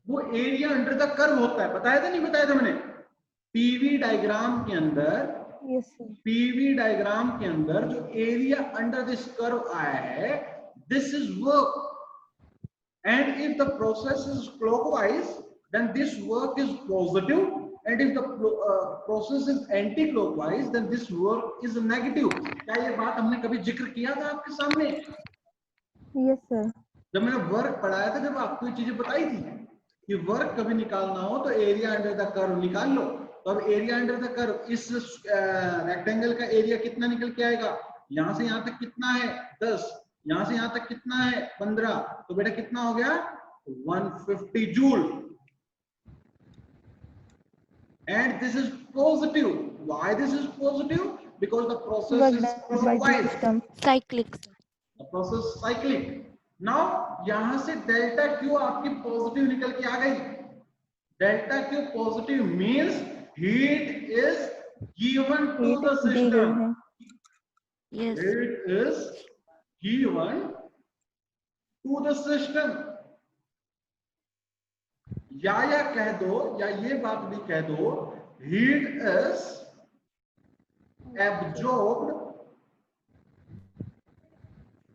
वो एरिया अंडर द कर्व होता है. बताया था नहीं बताया था मैंने? पीवी डायग्राम के अंदर, Yes sir. पीवी डायग्राम के अंदर जो एरिया अंडर दिस कर्व आया है, this is work. And if the process is clockwise, then this work is positive. And if the process is anti-clockwise, then this work is negative. क्या ये बात हमने कभी जिक्र किया था आपके सामने? Yes sir. जब मैंने वर्क पढ़ाया था, जब आपको ये चीजें बताई थी कि वर्क कभी निकालना हो तो एरिया अंडर द कर्व निकाल लो. तो अब एरिया अंडर द कर्व, इस रेक्टेंगल का एरिया कितना निकल के आएगा? यहां से यहां तक कितना है? 10. यहां से यहां तक कितना है? 15. तो बेटा कितना हो गया? 150 joule. And this is positive. Why this is positive? because the process Work is done by the clockwise. system. cyclic sir. The process is cyclic. Now यहां से डेल्टा क्यू आपकी पॉजिटिव निकल के आ गई. Delta Q positive means heat is given to Heat the दी गई सिस्टम. है. Yes It is given to the system. या कह दो या ये बात भी कह दो, heat is absorbed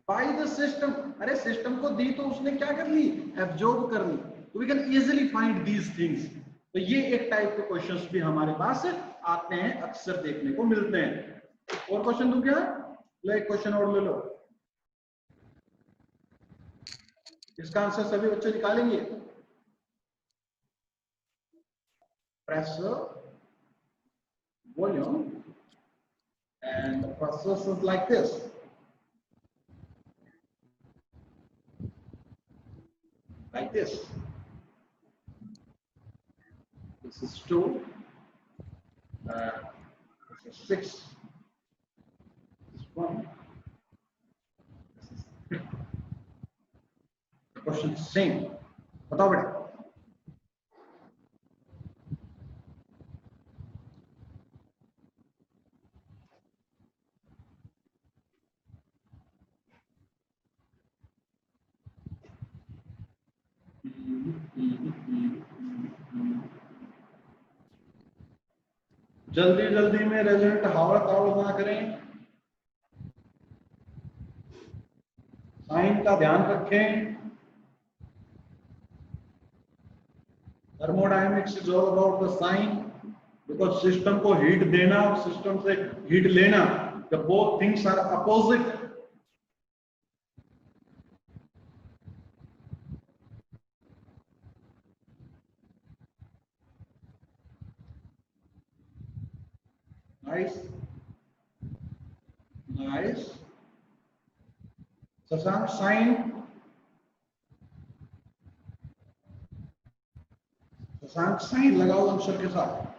by the system. अरे सिस्टम को दी तो उसने क्या कर ली, एब्जॉर्ब कर ली. तो we can easily find these things. तो ये एक टाइप के क्वेश्चंस भी हमारे पास आते हैं, अक्सर देखने को मिलते हैं. और क्वेश्चन दूं क्या? लो एक क्वेश्चन और ले लो. इसका आंसर सभी बच्चे निकालेंगे. Pressure, volume, and the process is like this. Like this. This is 2. This is 6. This is 1. This is 3. The question is same. बताओ बेटा. जल्दी जल्दी में रिजल्ट हावड़ तावड़ ना करें. साइन का ध्यान रखें. Thermodynamics is all about the sign, because system को हीट देना और सिस्टम से हीट लेना, the both things are opposite. Nice. Nice. Sasank, sign. Sasank, sign लगाओ आंसर के साथ.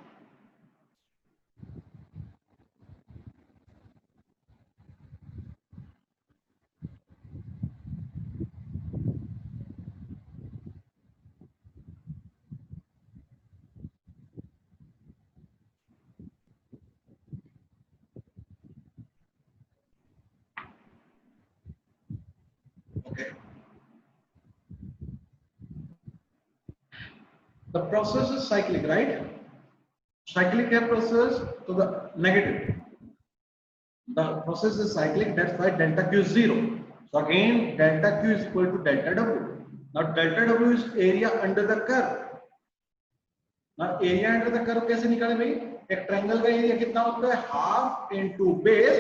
The process is cyclic, right? Cyclic है process, so the negative. The process is cyclic, that's why delta Q is 0. So again, delta Q is equal to delta W. Now delta W is area under the curve. Now area under the curve कैसे निकाले भाई? एक ट्रायंगल का एरिया कितना होता है? Half into base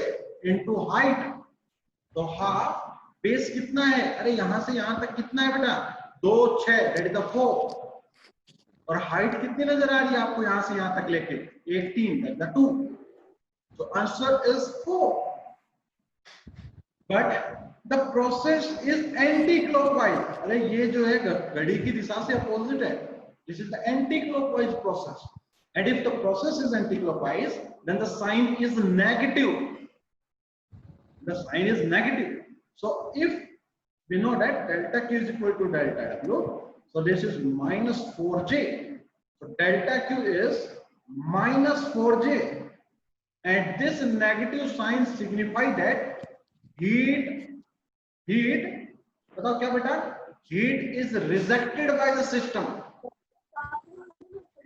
into height. तो हाफ बेस कितना है? अरे यहां से यहां तक कितना है बेटा? 2 6, that is the 4. और हाइट कितनी नजर आ रही है आपको यहां से यहां तक लेके? 18, that is the 2. So answer is 4. But the process is anti-clockwise. अरे ये जो है घड़ी की दिशा से अपोजिट है. This is the anti-clockwise process. And if the process is anti-clockwise, then the sign is negative. The sign is negative. So if we know that delta Q is equal to delta W, so this is minus 4J. So delta Q is minus 4J. And this negative sign signify that heat, बताओ क्या बेटा? Heat is rejected by the system.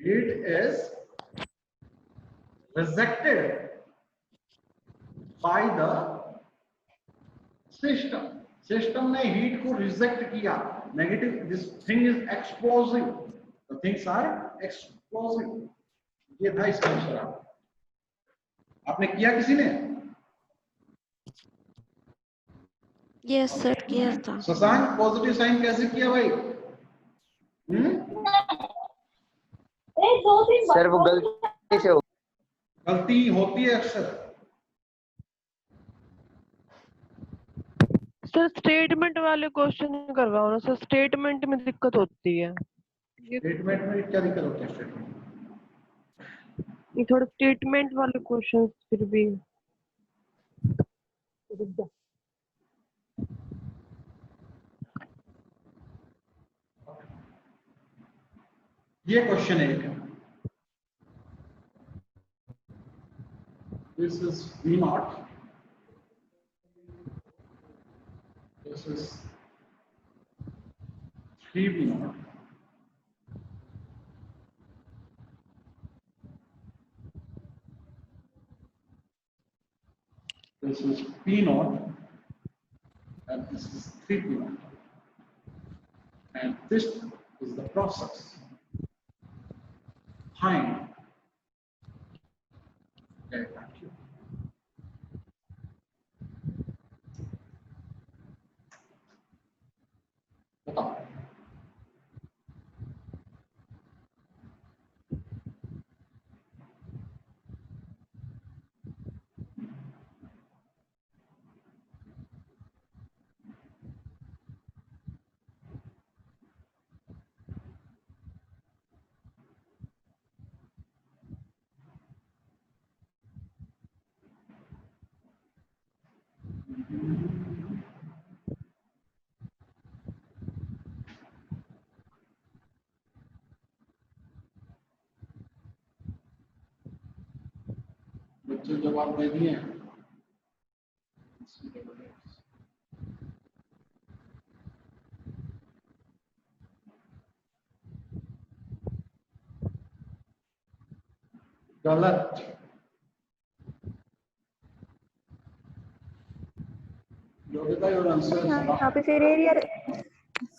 Heat is rejected by the system. System ने heat को reject किया. Negative, this thing is explosive. The things are explosive. ये था इसका आंसर. आपने किया किसी ने? yes sir किया था. शशांक पॉजिटिव साइन कैसे किया भाई? सर वो गलती से हो. गलती होती है अक्सर. सर स्टेटमेंट वाले क्वेश्चन करवाओ ना सर, स्टेटमेंट में दिक्कत होती है. स्टेटमेंट में क्या दिक्कत होती है? स्टेटमेंट ये थोड़ा स्टेटमेंट वाले क्वेश्चन फिर भी ये क्वेश्चन है एक, this is V not, this is 3V not, this is P naught, and this is 3P naught, and this is the process. Find. Okay, thank you. बताओ। बच्चे जवाब दे दिए हैं। गलत। Yogita your answer. यहाँ पे फिर एरिया,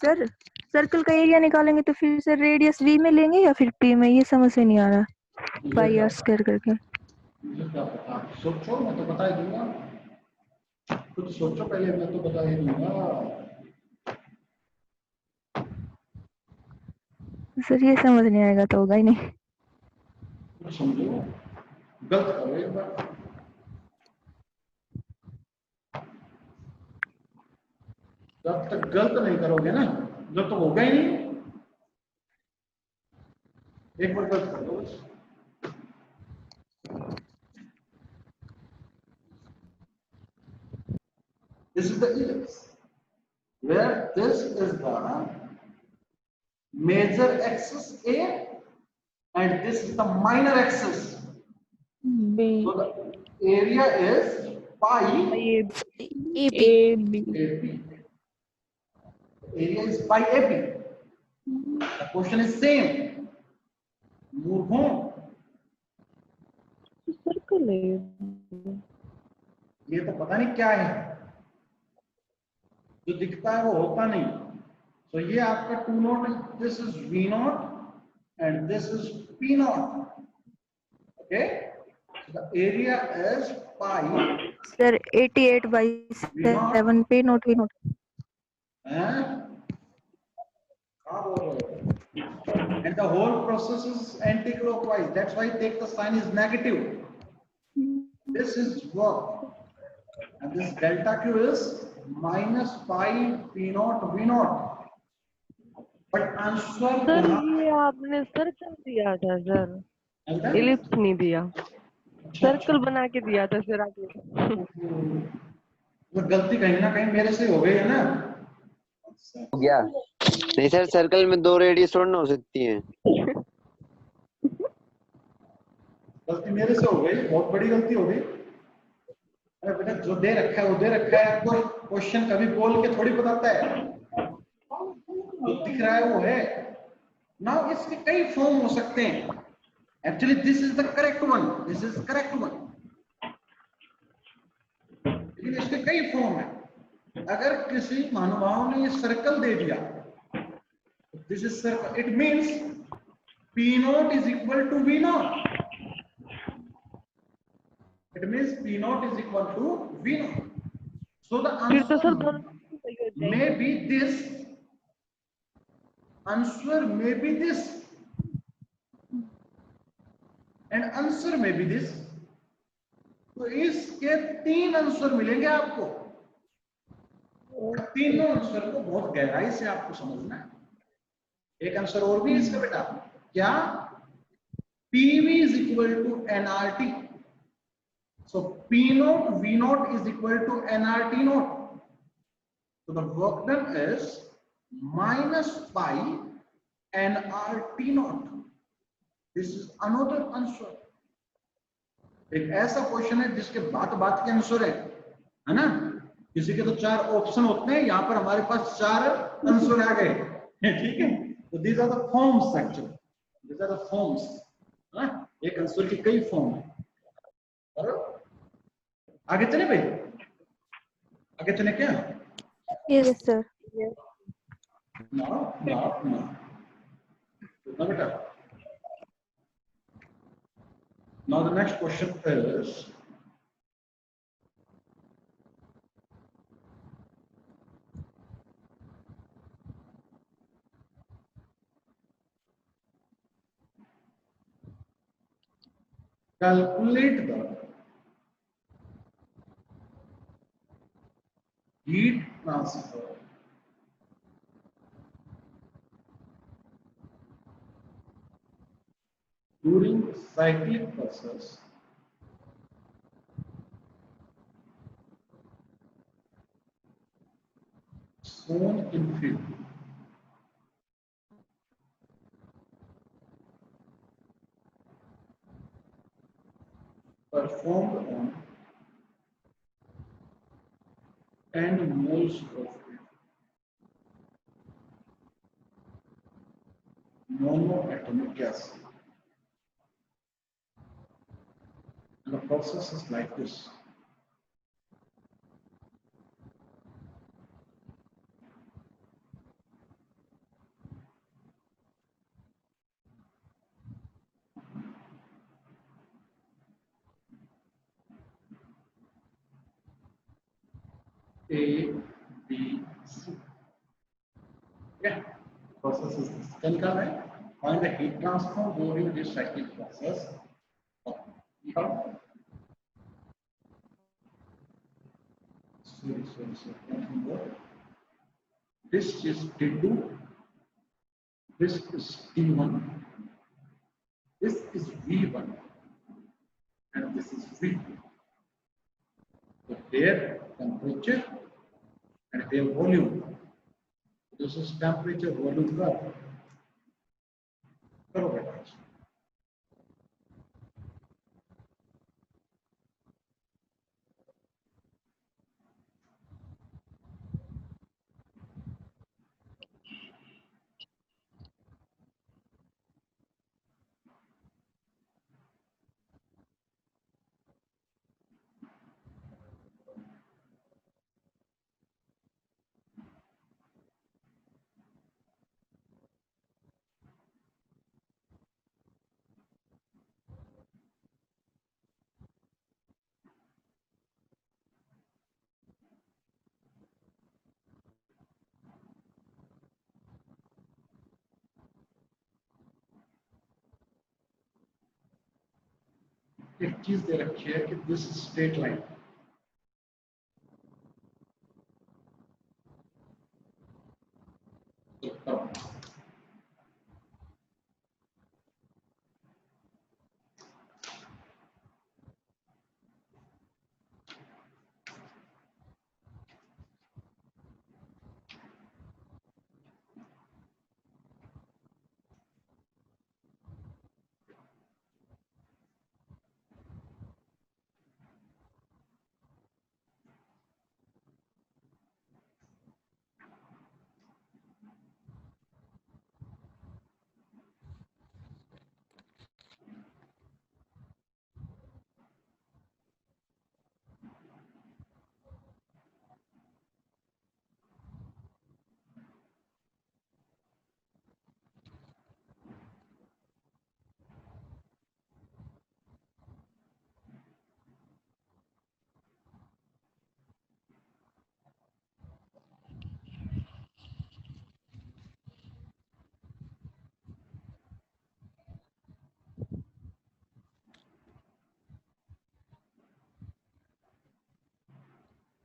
सर सर्कल का एरिया निकालेंगे तो फिर सर रेडियस V में लेंगे या फिर P में, ये समझ में नहीं आ रहा पाई आर स्क्वायर करके। मुझे क्या पता, सोचो, मैं तो बता ही दूंगा, कुछ सोचो पहले, मैं तो बता ही दूंगा। सर ये समझ नहीं आएगा तो होगा ही नहीं। कुछ समझो, गलत करो एक बार। जब तक गलत नहीं करोगे ना, जब तो होगा ही नहीं। एक बार गलत कर दो बस। This is the ellipse, where this is the major axis A and this is the minor axis. B So the area is pi AB. AB. Area is pi AB. The question is same. Move home. Circle है। ये तो पता नहीं क्या है, जो दिखता है वो होता नहीं। So ये आपका 2 not, this is V not and this is P not. Okay? So the area is pi. Sir 88/7 पे नोट V नोट। क्या बोल रहे हो? And the whole process is anti-clockwise. That's why take the sign is negative. This is work. And this delta Q is minus pi P naught V naught. But answer sir ये आपने सर्कल दिया था सर, इलिप्स नहीं दिया, सर्कल बना के दिया था सर आपने। वो गलती कहीं ना कहीं मेरे से हो गई है ना। हो गया नहीं सर, सर्कल में 2 रेडियस थोड़ी ना हो सकती हैं। गलती मेरे से हो गई, बहुत बड़ी गलती हो गई। अरे बेटा जो दे रखा है वो दे रखा है, आपको क्वेश्चन कभी बोल के थोड़ी बताता है, जो दिख रहा है वो है ना। इसके कई फॉर्म हो सकते हैं। Actually this is the correct one, this is correct one, लेकिन इसके कई फॉर्म है। अगर किसी महानुभाव ने ये सर्कल दे दिया, this is circle, it means P naught is equal to V naught. It means P naught is equal to V naught. So the फिर तो सर answer दोनों सही हो जाएंगे। may be this. Answer may be this. And answer may be this. तो इसके 3 आंसर मिलेंगे आपको। तीनों आंसर को बहुत गहराई से आपको समझना है। एक आंसर और भी है इसका बेटा, क्या? PV is equal to nRT. So P naught V naught is equal to NR T naught. So the work done is minus pi NR T naught. This is another answer. एक ऐसा क्वेश्चन है जिसके बात बात के आंसर है ना? किसी के तो 4 ऑप्शन होते हैं, यहाँ पर हमारे पास 4 आंसर आ गए, ठीक है? तो these are the forms actually. These are the forms. हाँ? एक आंसर की कई फॉर्म है. और आगे चले भाई? आगे चले क्या? Yes, sir. No. No, बेटा. Now the next question is, calculate the heat transfer during cyclic process shown in figure. Performed on 10 moles of monoatomic gas. And the process is like this. A, B, C. Yeah, process is this. Can come right? Find the heat transfer during this cyclic process. Sorry. This is T2. This is T1. This is V1. And this is V2. So their temperature and their volume. This is temperature volume curve. Correct. एक चीज दे रखी है कि दिस स्ट्रेट लाइन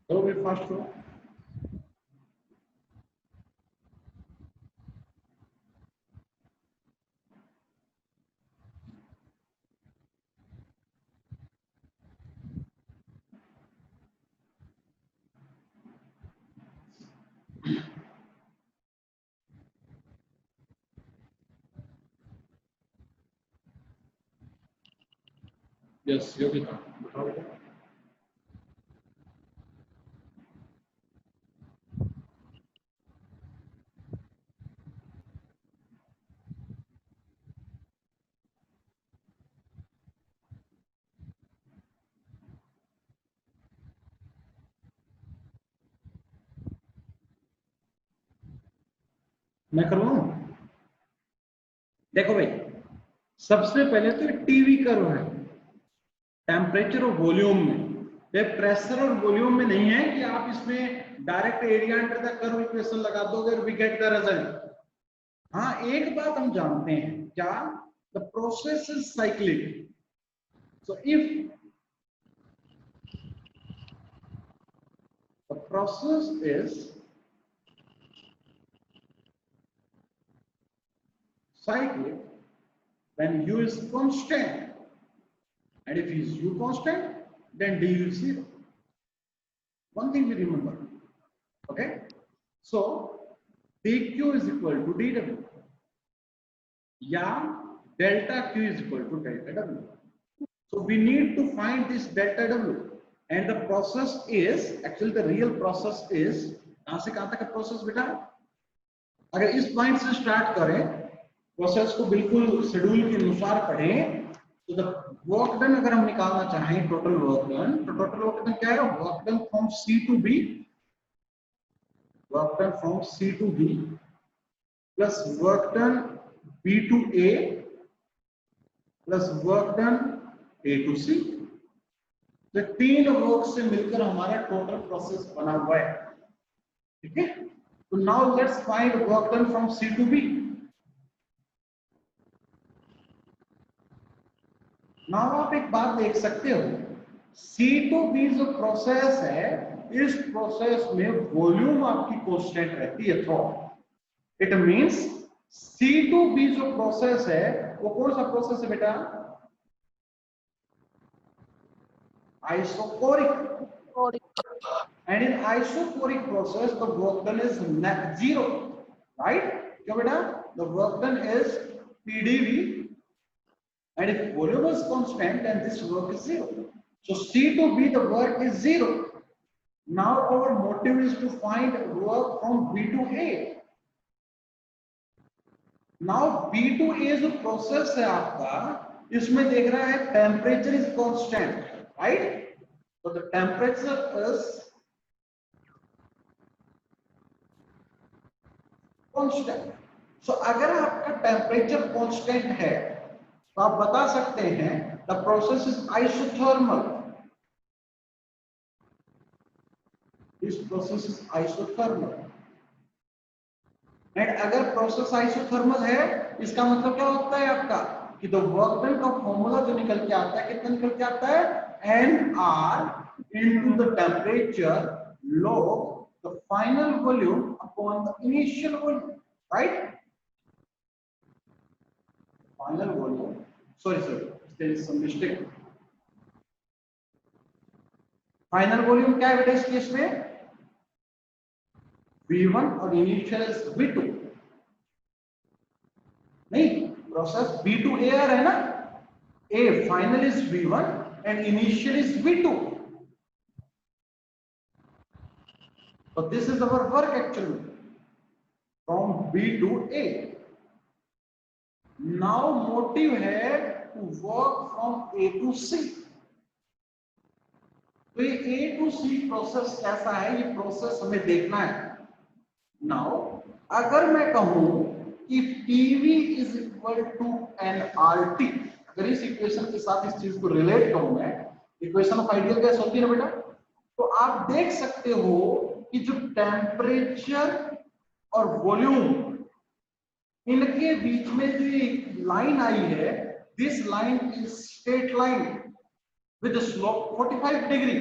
तो भी फास्ट हो यस योगिता बताओ। मैं करवाऊं? देखो भाई, सबसे पहले तो टीवी कर्व है टेम्परेचर और वॉल्यूम में, ये प्रेशर और वॉल्यूम में नहीं है कि आप इसमें direct area under the curve equation लगा दोगे और वी गेट द रिजल्ट। हाँ, एक बात हम जानते हैं, क्या? The process is cyclic, so if the process is cyclic, then u is constant, and if is u constant, then du is 0. One thing we remember, okay? So dq is equal to dw, yeah, delta q is equal to delta w. So we need to find this delta w, and the process is, actually the real process is, कहां से कहां तक प्रोसेस बेटा? अगर इस पॉइंट से स्टार्ट करें, प्रोसेस को बिल्कुल शेड्यूल के अनुसार पढ़ें, तो द वर्क डन अगर हम निकालना चाहें टोटल वर्क डन, तो टोटल वर्क डन क्या है? Work done from C to B, work done from C to B plus work done B to A plus work done A to C, तो तीन वर्क से मिलकर हमारा टोटल प्रोसेस बना हुआ है। ठीक है, तो now let's find work done from C to B. नाउ आप एक बात देख सकते हो, C2B जो प्रोसेस है, इस प्रोसेस में वॉल्यूम आपकी कांस्टेंट रहती है थ्रू। इट मींस C2B जो प्रोसेस है वो कौन सा प्रोसेस है बेटा? Isochoric. And in isochoric process the work done is 0, right? क्यों बेटा? The work done is PdV, and if volume is constant, then this work is 0. So C2B, the work is 0. Now our motive is to find work from B to A. Now B to A जो प्रोसेस है आपका, इसमें देख रहा है टेम्परेचर इज कांस्टेंट, राइट? तो द टेम्परेचर इज कांस्टेंट। सो अगर आपका टेम्परेचर कांस्टेंट है, तो आप बता सकते हैं the process is isothermal, this process is isothermal. And अगर प्रोसेस आइसोथर्मल है, इसका मतलब क्या होता है आपका कि द वर्क डन का फॉर्मूला जो निकल के आता है, कितना निकल के आता है? nr into the temperature log the final volume upon the initial volume, right? Final volume, sorry there is some mistake. Final volume क्या है बेटा इस केस में? V1 और इनिशियल इज V2, नहीं, प्रोसेस B2AR है ना, A final is V1 and initial is V2, so this is our work actually from B to A. Now motive है to work from A to C. तो ये A to C प्रोसेस कैसा है, ये प्रोसेस हमें देखना है। नाउ अगर मैं कहूं कि PV is equal to nRT, अगर इस इक्वेशन के साथ इस चीज को रिलेट करूं मैं, इक्वेशन ऑफ आइडियल गैस होती है ना बेटा, तो आप देख सकते हो कि जो टेम्परेचर और वॉल्यूम इनके बीच में जो एक लाइन आई है, this line is straight line with slope 45 degree.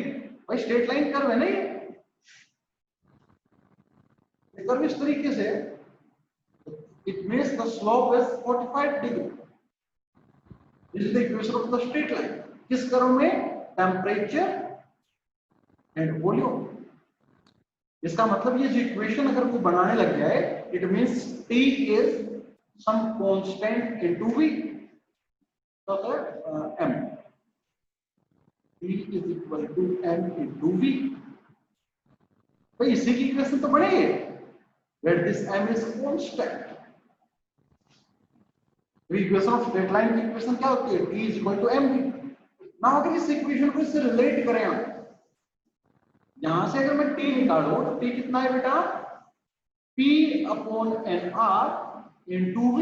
भाई स्ट्रेट लाइन कर्व है ना ये कर्व इस तरीके से, it means the slope is 45 degree. This is the equation of the straight line. किस कर्व में? Temperature and volume. इसका मतलब ये जो इक्वेशन अगर कोई बनाने लग जाए, it means T is some constant into V, so M। T is equal to m into V। भाई इसी की इक्वेशन तो बनेगी, where this m is constant। तो इक्वेशन ऑफ स्ट्रेट लाइन की इक्वेशन क्या होती है? T is equal to mv। ना अगर इस इक्वेशन को इससे रिलेट करें हम, यहां से अगर मैं T निकालूं तो T कितना है बेटा? P upon N R into V।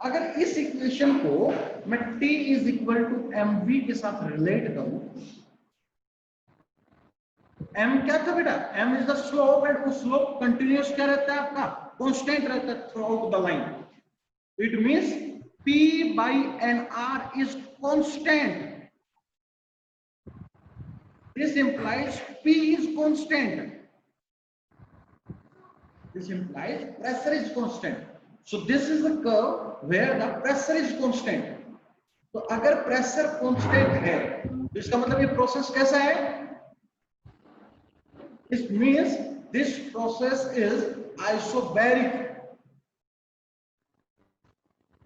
अगर इस इक्वेशन को मैं T is equal to mv के साथ रिलेट करूं, m क्या था बेटा? m is the slope, and वो स्लोप कंटिन्यूअस क्या रहता है आपका? कांस्टेंट रहता है through out the line. It means p by nr is constant। this implies p is constant। this implies pressure is constant। so this is the curve where the pressure is constant। तो अगर प्रेशर कांस्टेंट है तो इसका मतलब ये प्रोसेस कैसा है? It means this process is isobaric,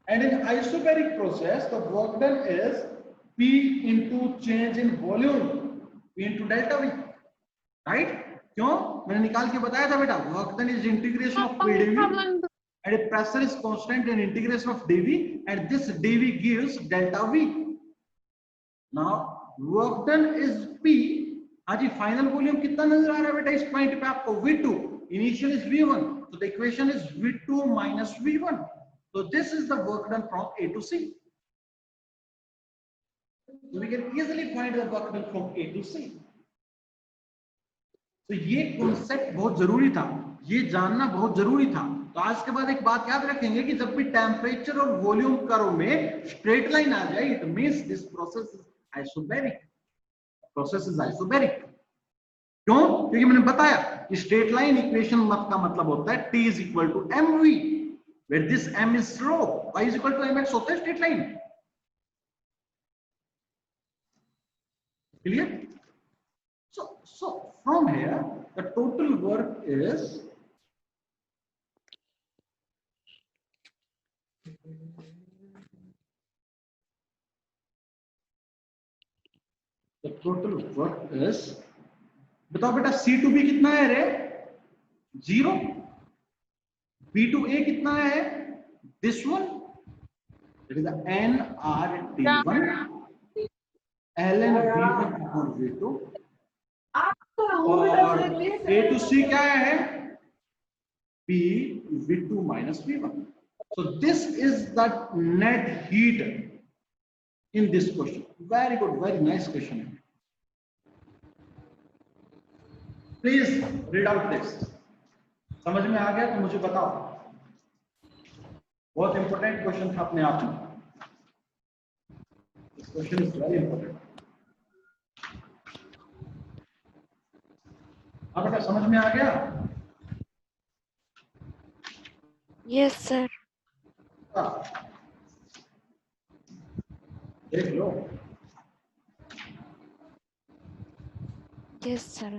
and in isobaric process the work done is P into change in volume, P into delta V, right? क्यों? मैंने निकाल के बताया था बेटा, work done is integration of P dV, and if pressure is constant in integration of dV, and this dV gives delta V। now work done is P। हाँ जी, फाइनल वॉल्यूम कितना नजर आ रहा है बेटा इस पॉइंट पे आपको? V2, initial is V1, so the equation is V2 minus V1। so this is the work done from A to C। so we can easily find the work done from A to C। तो ये कॉन्सेप्ट बहुत जरूरी था, ये जानना बहुत जरूरी था। तो आज के बाद एक बात याद रखेंगे कि जब भी टेम्परेचर और वॉल्यूम कर्व में स्ट्रेट लाइन आ जाए, it means this process is isobaric. Process is isobaric क्यों? क्योंकि मैंने बताया कि स्ट्रेट लाइन इक्वेशन का मतलब होता है T is equal to mv, where this m is slope, y is equal to mx होता है straight line. Clear? So from here the total work is बताओ बेटा C2B कितना है रे? 0। B2A कितना है? this one, it is the nRT1 ln V1 upon V2, और A to C क्या है? P V2 minus V1। so this is the net heat in this question। very good, very nice question। Please read out this. समझ में आ गया तो मुझे बताओ। बहुत इंपॉर्टेंट क्वेश्चन था अपने आप में। This question is very important. अब बेटा समझ में आ गया? Yes, sir. देख लो। Yes, sir.